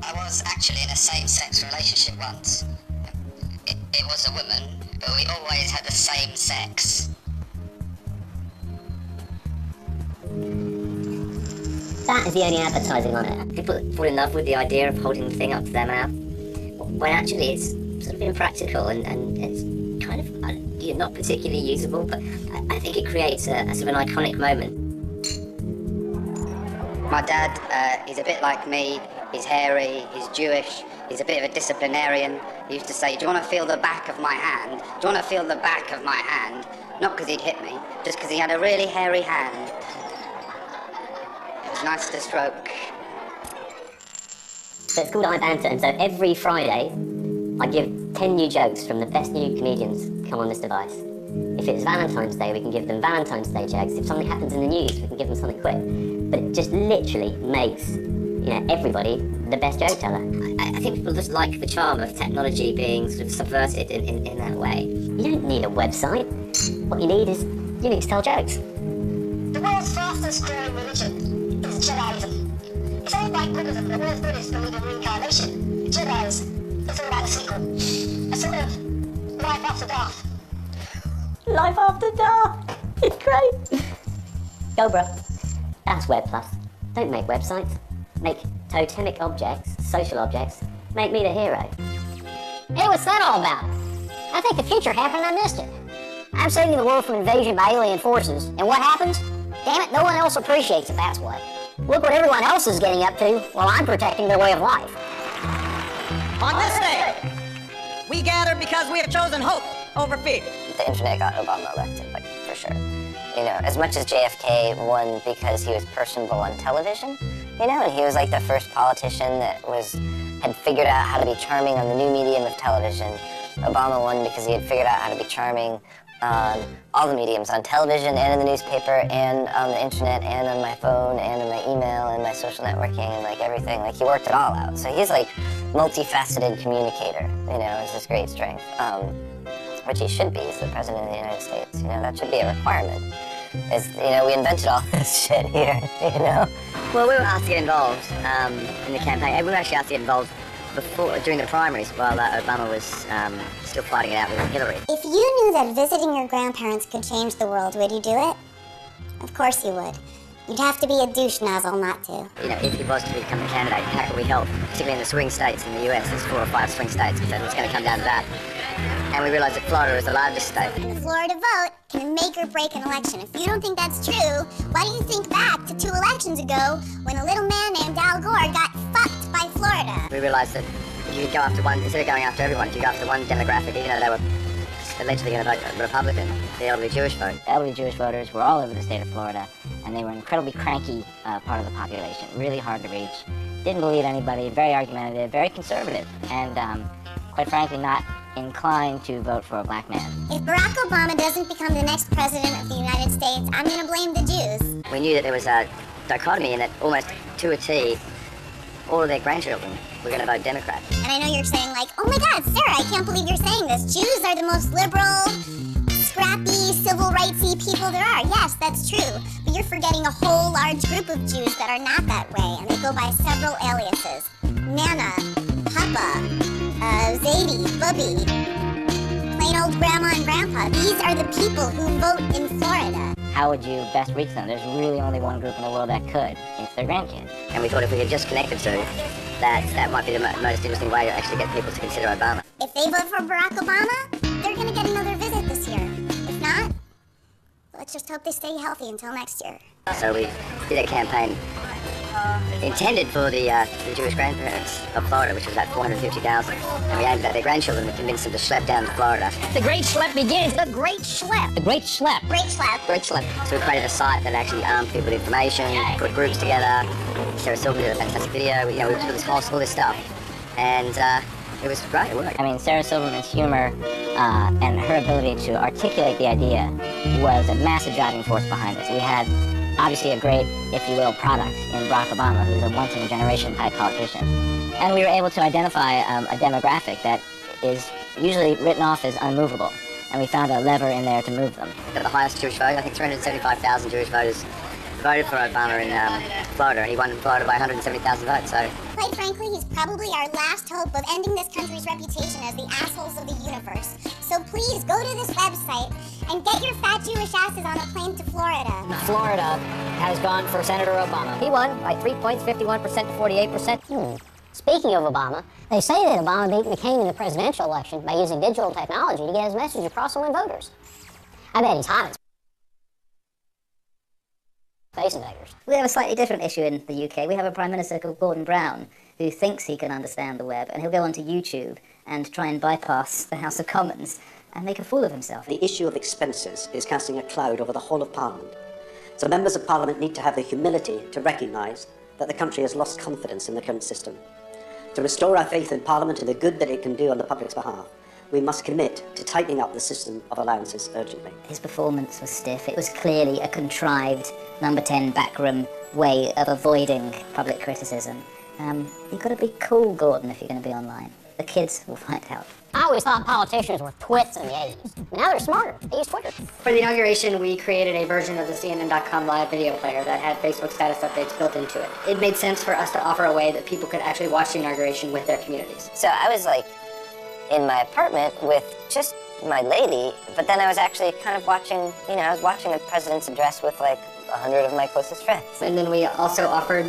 I was actually in a same-sex relationship once. It was a woman but we always had the same sex. That is the only advertising on it. People fall in love with the idea of holding the thing up to their mouth, when actually it's sort of impractical and it's kind of not particularly usable, but I think it creates a sort of an iconic moment. My dad, he's a bit like me. He's hairy, he's Jewish, he's a bit of a disciplinarian. He used to say, do you want to feel the back of my hand? Do you want to feel the back of my hand? Not because he'd hit me, just because he had a really hairy hand. It was nice to stroke. So it's called iBanter, and so every Friday I give 10 new jokes from the best new comedians come on this device. If it's Valentine's Day, we can give them Valentine's Day jokes. If something happens in the news, we can give them something quick. But it just literally makes, everybody the best joke teller. I think people just like the charm of technology being sort of subverted in that way. You don't need a website. What you need is, you need to tell jokes. The world's fastest growing religion is Jediism. It's owned by Buddhism. The world's Buddhists believe in reincarnation. Jedis, it's all about a sequel. A sort of life after death. Life after death. It's great. Go, bro. That's Web Plus. Don't make websites. Make totemic objects, social objects. Make me the hero. Hey, what's that all about? I think the future happened and I missed it. I'm saving the world from invasion by alien forces, and what happens? Damn it, no one else appreciates it, that's what. Look what everyone else is getting up to while I'm protecting their way of life. On this day, we gather because we have chosen hope over fear. The internet got Obama elected, for sure. As much as JFK won because he was personable on television, and he was like the first politician that had figured out how to be charming on the new medium of television. Obama won because he had figured out how to be charming on all the mediums, on television and in the newspaper and on the internet and on my phone and in my email and my social networking and everything. He worked it all out. So he's multifaceted communicator, is his great strength. Which he should be as the president of the United States. That should be a requirement. We invented all this shit here, Well, we were asked to get involved in the campaign. We were actually asked to get involved during the primaries while Obama was still fighting it out with Hillary. If you knew that visiting your grandparents could change the world, would you do it? Of course you would. You'd have to be a douche nozzle not to. If he was to become a candidate, how could we help? Particularly in the swing states in the US, there's 4 or 5 swing states, so it's going to come down to that. And we realized that Florida is the largest state. The Florida vote can make or break an election. If you don't think that's true, why don't you think back to 2 elections ago when a little man named Al Gore got fucked by Florida? We realized that if you could go after one, instead of going after everyone, if you go after one demographic, even though they were allegedly going to vote Republican, the elderly Jewish vote. The elderly Jewish voters were all over the state of Florida, and they were an incredibly cranky part of the population, really hard to reach, didn't believe anybody, very argumentative, very conservative, and quite frankly not inclined to vote for a black man. If Barack Obama doesn't become the next president of the United States, I'm going to blame the Jews. We knew that there was a dichotomy in that almost to a T, all of their grandchildren were going to vote Democrat. And I know you're saying oh my God, Sarah, I can't believe you're saying this. Jews are the most liberal, scrappy, civil rightsy people there are. Yes, that's true. But you're forgetting a whole large group of Jews that are not that way, and they go by several aliases. Nana, Papa, Zadie, Bubby, plain old Grandma and Grandpa. These are the people who vote in Florida. How would you best reach them? There's really only one group in the world that could. It's their grandkids. And we thought if we could just connect the two, that might be the most interesting way to actually get people to consider Obama. If they vote for Barack Obama, they're going to get another visit this year. If not, let's just hope they stay healthy until next year. So we did a campaign intended for the Jewish grandparents of Florida, which was about 450,000. And we aimed at their grandchildren to convince them to schlep down to Florida. The great schlep begins. The great schlep. The great schlep. Great schlep. Great schlep. So we created a site that actually armed people with information, put groups together. Sarah Silverman did a fantastic video. We did all this stuff. And it was great. It worked. I mean, Sarah Silverman's humor and her ability to articulate the idea was a massive driving force behind this. We had obviously a great, if you will, product in Barack Obama, who's a once-in-a-generation type politician. And we were able to identify a demographic that is usually written off as unmovable. And we found a lever in there to move them. Got the highest Jewish vote, I think 375,000 Jewish voters voted for Obama in Florida. He won Florida by 170,000 votes, so... Quite frankly, he's probably our last hope of ending this country's reputation as the assholes of the universe. So please go to this website and get your fat Jewish asses on a plane to Florida. Florida has gone for Senator Obama. He won by 3 points, 51% to 48%. Speaking of Obama, they say that Obama beat McCain in the presidential election by using digital technology to get his message across and win voters. I bet he's hot as face invaders. We have a slightly different issue in the UK. We have a Prime Minister called Gordon Brown who thinks he can understand the web, and he'll go onto YouTube and try and bypass the House of Commons and make a fool of himself. The issue of expenses is casting a cloud over the whole of Parliament. So members of Parliament need to have the humility to recognise that the country has lost confidence in the current system. To restore our faith in Parliament and the good that it can do on the public's behalf, we must commit to tightening up the system of allowances urgently. His performance was stiff. It was clearly a contrived number 10 backroom way of avoiding public criticism. You've got to be cool, Gordon, if you're going to be online. The kids will find out. I always thought politicians were twits in the 80s. Now they're smarter. They use Twitter. For the inauguration, we created a version of the CNN.com live video player that had Facebook status updates built into it. It made sense for us to offer a way that people could actually watch the inauguration with their communities. So I was like in my apartment with just my lady, but then I was actually kind of watching, I was watching the president's address with like 100 of my closest friends. And then we also offered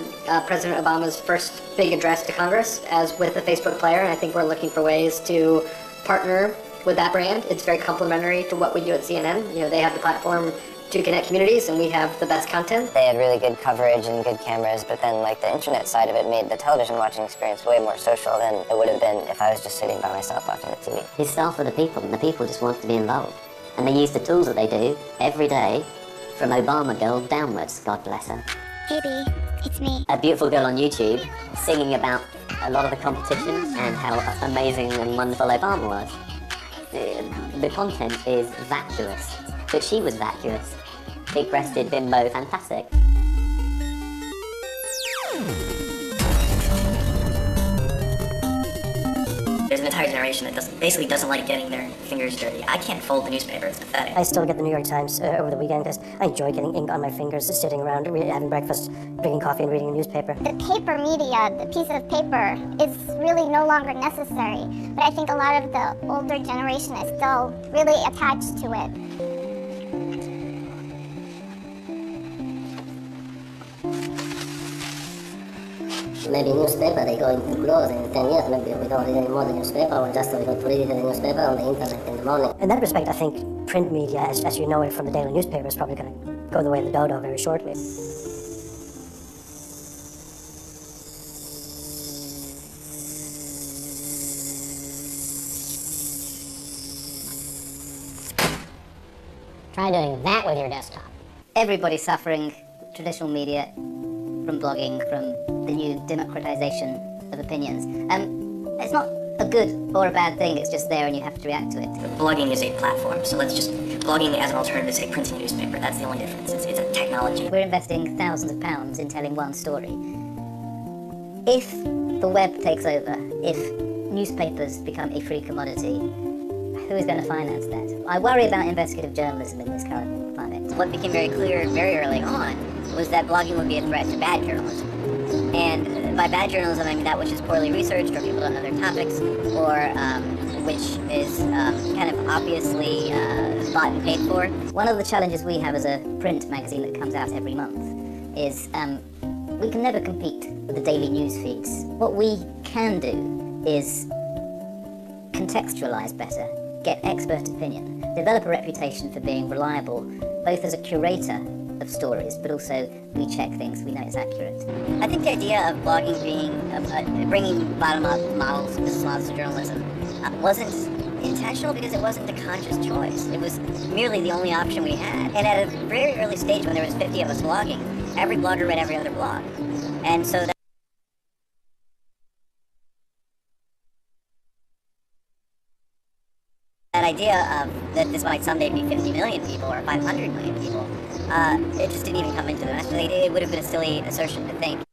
President Obama's first big address to Congress as with the Facebook player, and I think we're looking for ways to partner with that brand. It's very complementary to what we do at CNN. They have the platform to connect communities, and we have the best content. They had really good coverage and good cameras, but then like the internet side of it made the television watching experience way more social than it would have been if I was just sitting by myself watching the TV. His staff are the people, and the people just want to be involved. And they use the tools that they do every day, from Obama girl downwards, God bless her. Hey B, it's me. A beautiful girl on YouTube singing about a lot of the competition and how amazing and wonderful Obama was. The content is vacuous, but she was vacuous. Big-breasted, bimbo, fantastic. There's an entire generation that basically doesn't like getting their fingers dirty. I can't fold the newspaper, it's pathetic. I still get the New York Times over the weekend because I enjoy getting ink on my fingers, sitting around, having breakfast, drinking coffee and reading a newspaper. The paper media, the piece of paper, is really no longer necessary. But I think a lot of the older generation is still really attached to it. Maybe newspaper, they going to close in 10 years. Maybe we don't read anymore the newspaper, or just we don't read the newspaper on the internet in the morning. In that respect, I think print media, as you know it from the daily newspaper, is probably going to go the way of the dodo very shortly. Try doing that with your desktop. Everybody's suffering, traditional media, from blogging, from the new democratization of opinions. It's not a good or a bad thing, it's just there and you have to react to it. Blogging is a platform, so blogging as an alternative to, say, printing a newspaper. That's the only difference. It's a technology. We're investing thousands of pounds in telling one story. If the web takes over, if newspapers become a free commodity, who is going to finance that? I worry about investigative journalism in this current climate. What became very clear very early on was that blogging would be a threat to bad journalism. And by bad journalism, I mean that which is poorly researched, or people don't know their topics, or which is kind of obviously bought and paid for. One of the challenges we have as a print magazine that comes out every month is we can never compete with the daily news feeds. What we can do is contextualize better, get expert opinion, develop a reputation for being reliable, both as a curator of stories, but also we check things, we know it's accurate. I think the idea of blogging being, bringing bottom-up models, business models to journalism wasn't intentional because it wasn't a conscious choice. It was merely the only option we had. And at a very early stage when there was 50 of us blogging, every blogger read every other blog. And so that idea of that this might someday be 50 million people or 500 million people, it just didn't even come into the message. It would have been a silly assertion to think.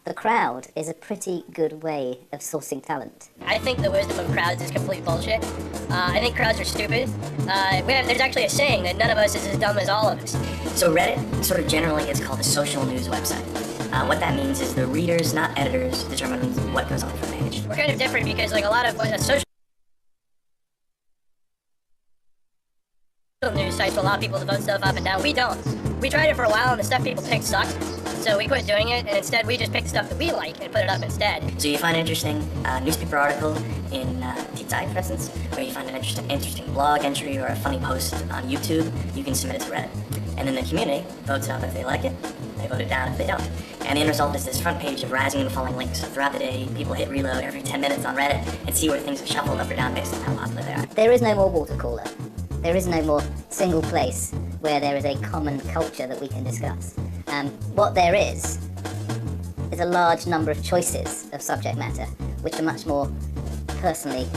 The crowd is a pretty good way of sourcing talent. I think the wisdom of crowds is complete bullshit. I think crowds are stupid. There's actually a saying that none of us is as dumb as all of us. So Reddit, sort of generally, is called a social news website. What that means is the readers, not editors, determine what goes on the front page. We're kind of different because like a lot of social news sites will allow people to vote stuff up and down. We don't. We tried it for a while and the stuff people picked sucked. So we quit doing it and instead we just picked stuff that we like and put it up instead. So you find an interesting newspaper article in Die Zeit, for instance, or you find an interesting blog entry or a funny post on YouTube, you can submit it to Reddit. And then the community votes up if they like it, they vote it down if they don't. And the end result is this front page of rising and falling links. So throughout the day, people hit reload every 10 minutes on Reddit and see where things have shuffled up or down based on how popular they are. There is no more water cooler. There is no more single place where there is a common culture that we can discuss. What there is a large number of choices of subject matter, which are much more personally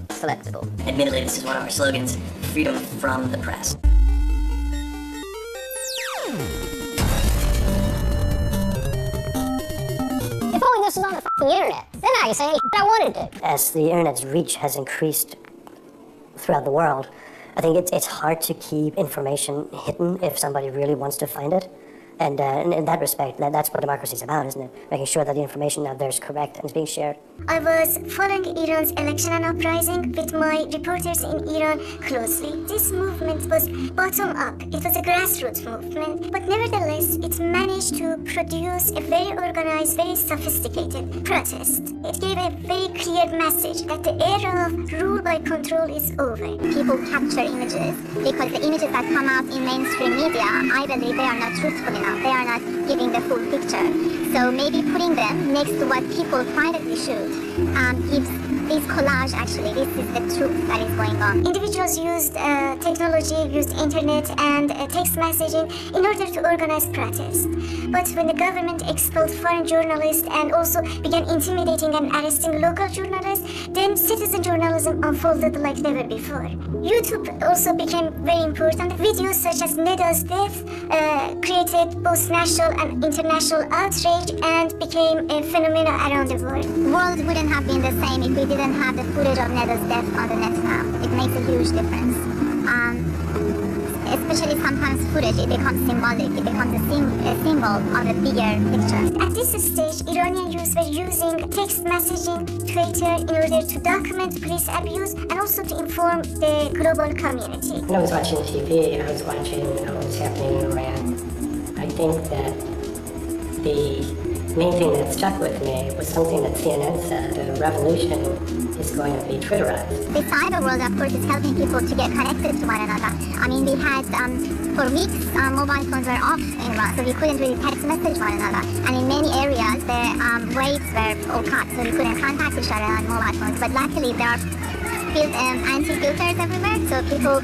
selectable. Admittedly, this is one of our slogans, freedom from the press. If only this was on the f***ing internet, then I can say anything I wanted to. As the internet's reach has increased throughout the world, I think it's hard to keep information hidden if somebody really wants to find it. And in that respect, that's what democracy is about, isn't it? Making sure that the information out there is correct and is being shared. I was following Iran's election and uprising with my reporters in Iran closely. This movement was bottom-up. It was a grassroots movement, but nevertheless, it managed to produce a very organized, very sophisticated protest. It gave a very clear message that the era of rule by control is over. People capture images because the images that come out in mainstream media, I believe they are not truthful enough. They are not giving the full picture. So maybe putting them next to what people privately shoot gives this collage, actually, this is the truth that is going on. Individuals used technology, used internet and text messaging in order to organize protests. But when the government expelled foreign journalists and also began intimidating and arresting local journalists, then citizen journalism unfolded like never before. YouTube also became very important. Videos such as Neda's death created both national and international outrage and became a phenomenon around the world. The world wouldn't have been the same if we didn't have the footage of Neda's death on the net now. It makes a huge difference. Especially sometimes footage, it becomes symbolic. It becomes a symbol of a bigger picture. At this stage, Iranian youth were using text messaging, Twitter, in order to document police abuse and also to inform the global community. When I was watching TV, I was watching what's happening in Iran. I think that the main thing that stuck with me was something that CNN said, the revolution is going to be Twitterized. The cyber world, of course, is helping people to get connected to one another. I mean, we had, for weeks, mobile phones were off in Iran, so we couldn't really text message one another. And in many areas, the waves were all cut, so we couldn't contact each other on mobile phones. But luckily, there are anti-filters everywhere, so people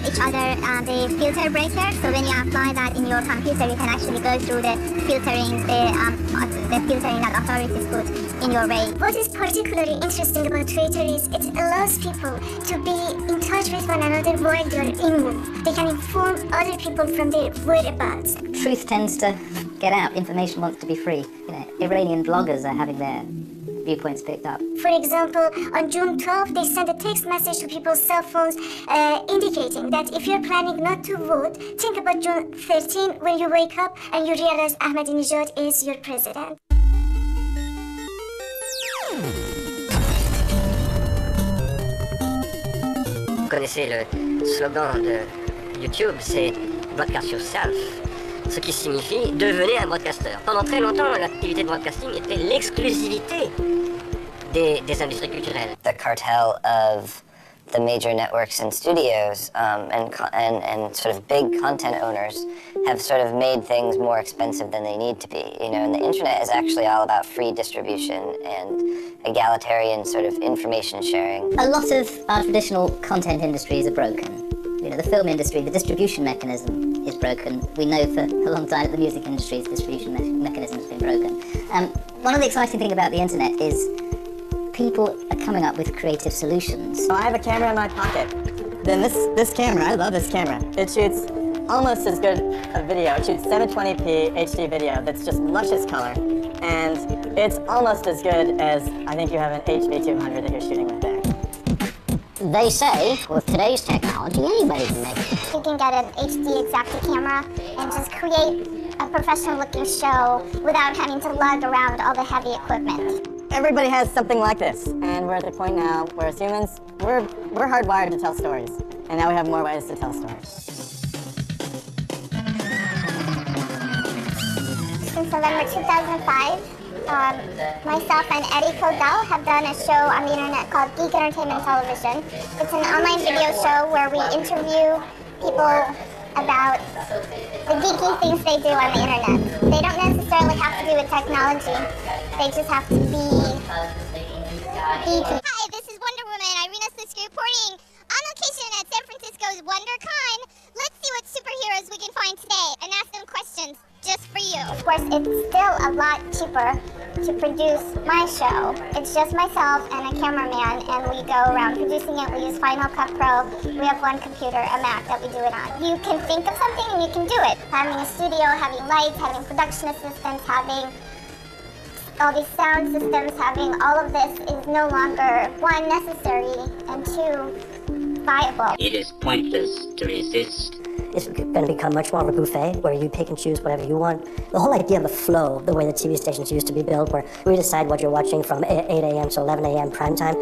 each other the filter breaker, so when you apply that in your computer, you can actually go through the filtering, the filtering that authorities put in your way. What is particularly interesting about Twitter is it allows people to be in touch with one another while they are in move. They can inform other people from their whereabouts. Truth tends to get out. Information wants to be free. You know, Iranian bloggers are having their viewpoints picked up. For example, on June 12th, they sent a text message to people's cell phones indicating that if you're planning not to vote, think about June 13 when you wake up and you realize Ahmadinejad is your president. Vous connaissez le slogan de YouTube, c'est Broadcast Yourself, ce qui signifie devenez un broadcaster. Pendant très longtemps, l'activité de broadcasting était l'exclusivité des industries culturelles. The cartel of the major networks and studios and sort of big content owners have sort of made things more expensive than they need to be. You know, and the internet is actually all about free distribution and egalitarian sort of information sharing. A lot of our traditional content industries are broken. You know, the film industry, the distribution mechanism is broken. We know for a long time that the music industry's distribution mechanism has been broken. One of the exciting things about the internet is people are coming up with creative solutions. I have a camera in my pocket, then this camera, I love this camera. It shoots almost as good a video. It shoots 720p HD video that's just luscious color. And it's almost as good as, I think you have an HV200 that you're shooting with there. They say, with today's technology, anybody can make it. You can get an HD Exacta camera and just create a professional-looking show without having to lug around all the heavy equipment. Everybody has something like this, and we're at the point now where as humans, we're hardwired to tell stories, and now we have more ways to tell stories. Since November 2005, myself and Eddie Codell have done a show on the internet called Geek Entertainment Television. It's an online video show where we interview people about the geeky things they do on the internet. They don't necessarily have to do with technology. They just have to be geeky. Hi, this is Wonder Woman Irina Slisk reporting on location at San Francisco's WonderCon. Let's see what superheroes we can find today and ask them questions just for you. Of course, it's still a lot cheaper to produce my show. It's just myself and a cameraman, and we go around producing it. We use Final Cut Pro. We have one computer, a Mac, that we do it on. You can think of something and you can do it. Having a studio, having lights, having production assistants, having all these sound systems, having all of this is no longer, one, necessary, and two, viable. It is pointless to resist. It's going to become much more of a buffet where you pick and choose whatever you want. The whole idea of the flow, the way the TV stations used to be built, where we decide what you're watching from 8 a.m. to 11 a.m. prime time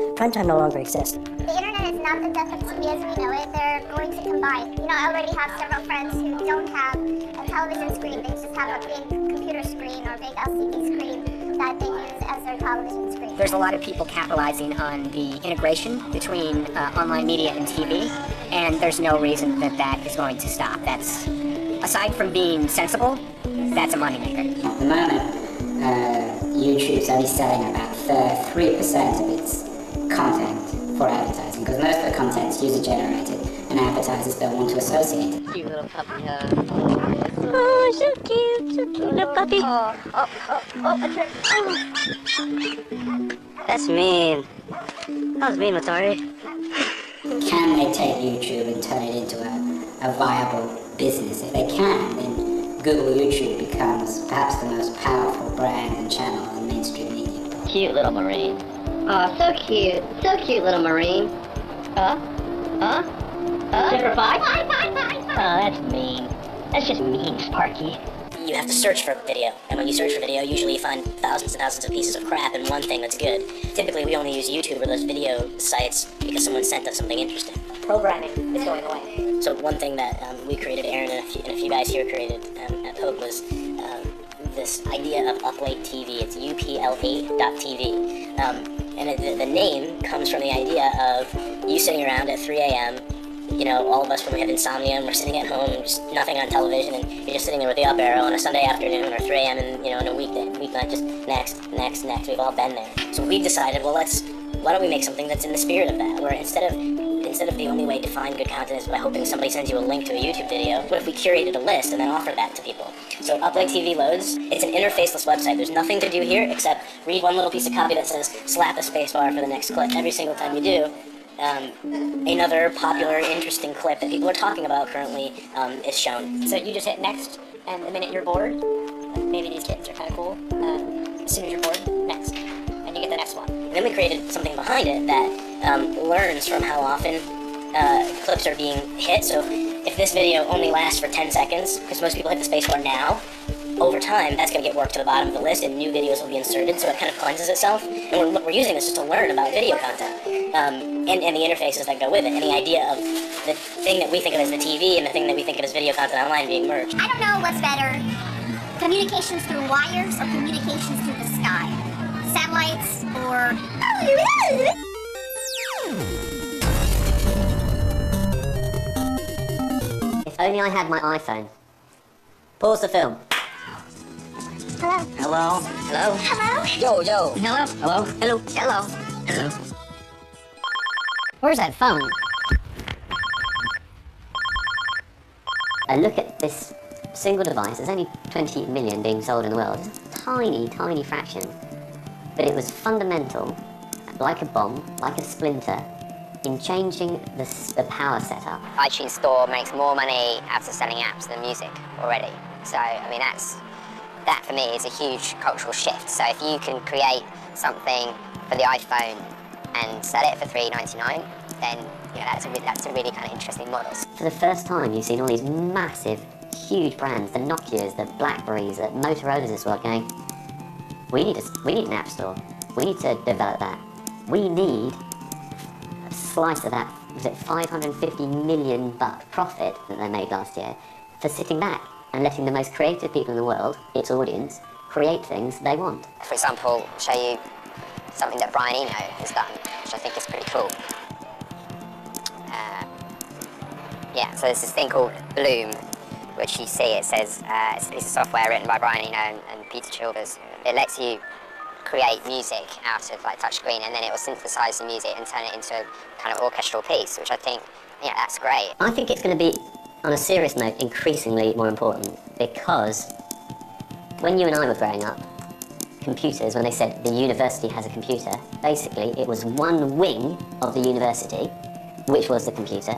no longer exists. The internet is not the death of TV as we know it. They're going to combine. You know, I already have several friends who don't have a television screen. They just have a big computer screen or a big LCD screen that they use as their television screen. There's a lot of people capitalizing on the integration between online media and TV, and there's no reason that that is going to stop. That's, aside from being sensible, that's a moneymaker. At the moment, YouTube's only selling about 3% of its content for advertising, because most of the content's user-generated, and advertisers don't want to associate it. Cute little puppy, Oh, so cute little puppy. That's mean. That was mean, Matari. Can they take YouTube and turn it into a viable business? If they can, then Google YouTube becomes perhaps the most powerful brand and channel in mainstream media. Cute little Marine. Oh, so cute. So cute, little Marine. Zipper Pie? Oh, that's mean. That's just mean, Sparky. You have to search for video, and when you search for video, usually you find thousands and thousands of pieces of crap and one thing that's good. Typically, we only use YouTube or those video sites because someone sent us something interesting. Programming is going away. So one thing that we created, Aaron and a few guys here created at Poke was this idea of Uplate TV. It's UPL8.tv. And the name comes from the idea of you sitting around at 3 a.m., you know, all of us when we have insomnia and we're sitting at home, just nothing on television, and you're just sitting there with the up arrow on a Sunday afternoon or 3 a.m. and, you know, in a weeknight, just next. We've all been there. So we decided, well, why don't we make something that's in the spirit of that, where instead of the only way to find good content is by hoping somebody sends you a link to a YouTube video, what if we curated a list and then offered that to people? So Uplate TV loads. It's an interfaceless website. There's nothing to do here except read one little piece of copy that says slap a spacebar for the next clip. Every single time you do, another popular, interesting clip that people are talking about currently is shown. So you just hit next, and the minute you're bored, maybe these kittens are kind of cool, as soon as you're bored, next, and you get the next one. And then we created something behind it that learns from how often clips are being hit. So if this video only lasts for 10 seconds, because most people hit the spacebar now, over time, that's going to get worked to the bottom of the list and new videos will be inserted, so it kind of cleanses itself. And we're using this just to learn about video content and the interfaces that go with it, and the idea of the thing that we think of as the TV and the thing that we think of as video content online being merged. I don't know what's better, communications through wires or communications through the sky. Satellites or... If only I had my iPhone. Pause the film. Hello. Hello? Hello? Yo. Hello? Hello. Hello? Hello? Hello? Where's that phone? And look at this single device. There's only 20 million being sold in the world. It's a tiny, tiny fraction. But it was fundamental, like a bomb, like a splinter, in changing the power setup. iTunes Store makes more money out of selling apps than music already. So, I mean, that for me is a huge cultural shift. So if you can create something for the iPhone and sell it for $3.99, then that's a really kind of interesting model. For the first time, you've seen all these massive, huge brands, the Nokias, the Blackberries, the Motorola's as well, going, we need an app store. We need to develop that. We need a slice of that, was it 550 million buck profit that they made last year for sitting back and letting the most creative people in the world, its audience, create things they want. For example, show you something that Brian Eno has done, which I think is pretty cool. Yeah, so there's this thing called Bloom, which you see, it says, it's a piece of software written by Brian Eno and Peter Childers. It lets you create music out of like touchscreen, and then it will synthesize the music and turn it into a kind of orchestral piece, which I think, yeah, that's great. I think it's going to be, on a serious note, increasingly more important, because when you and I were growing up, computers, when they said the university has a computer, basically it was one wing of the university, which was the computer,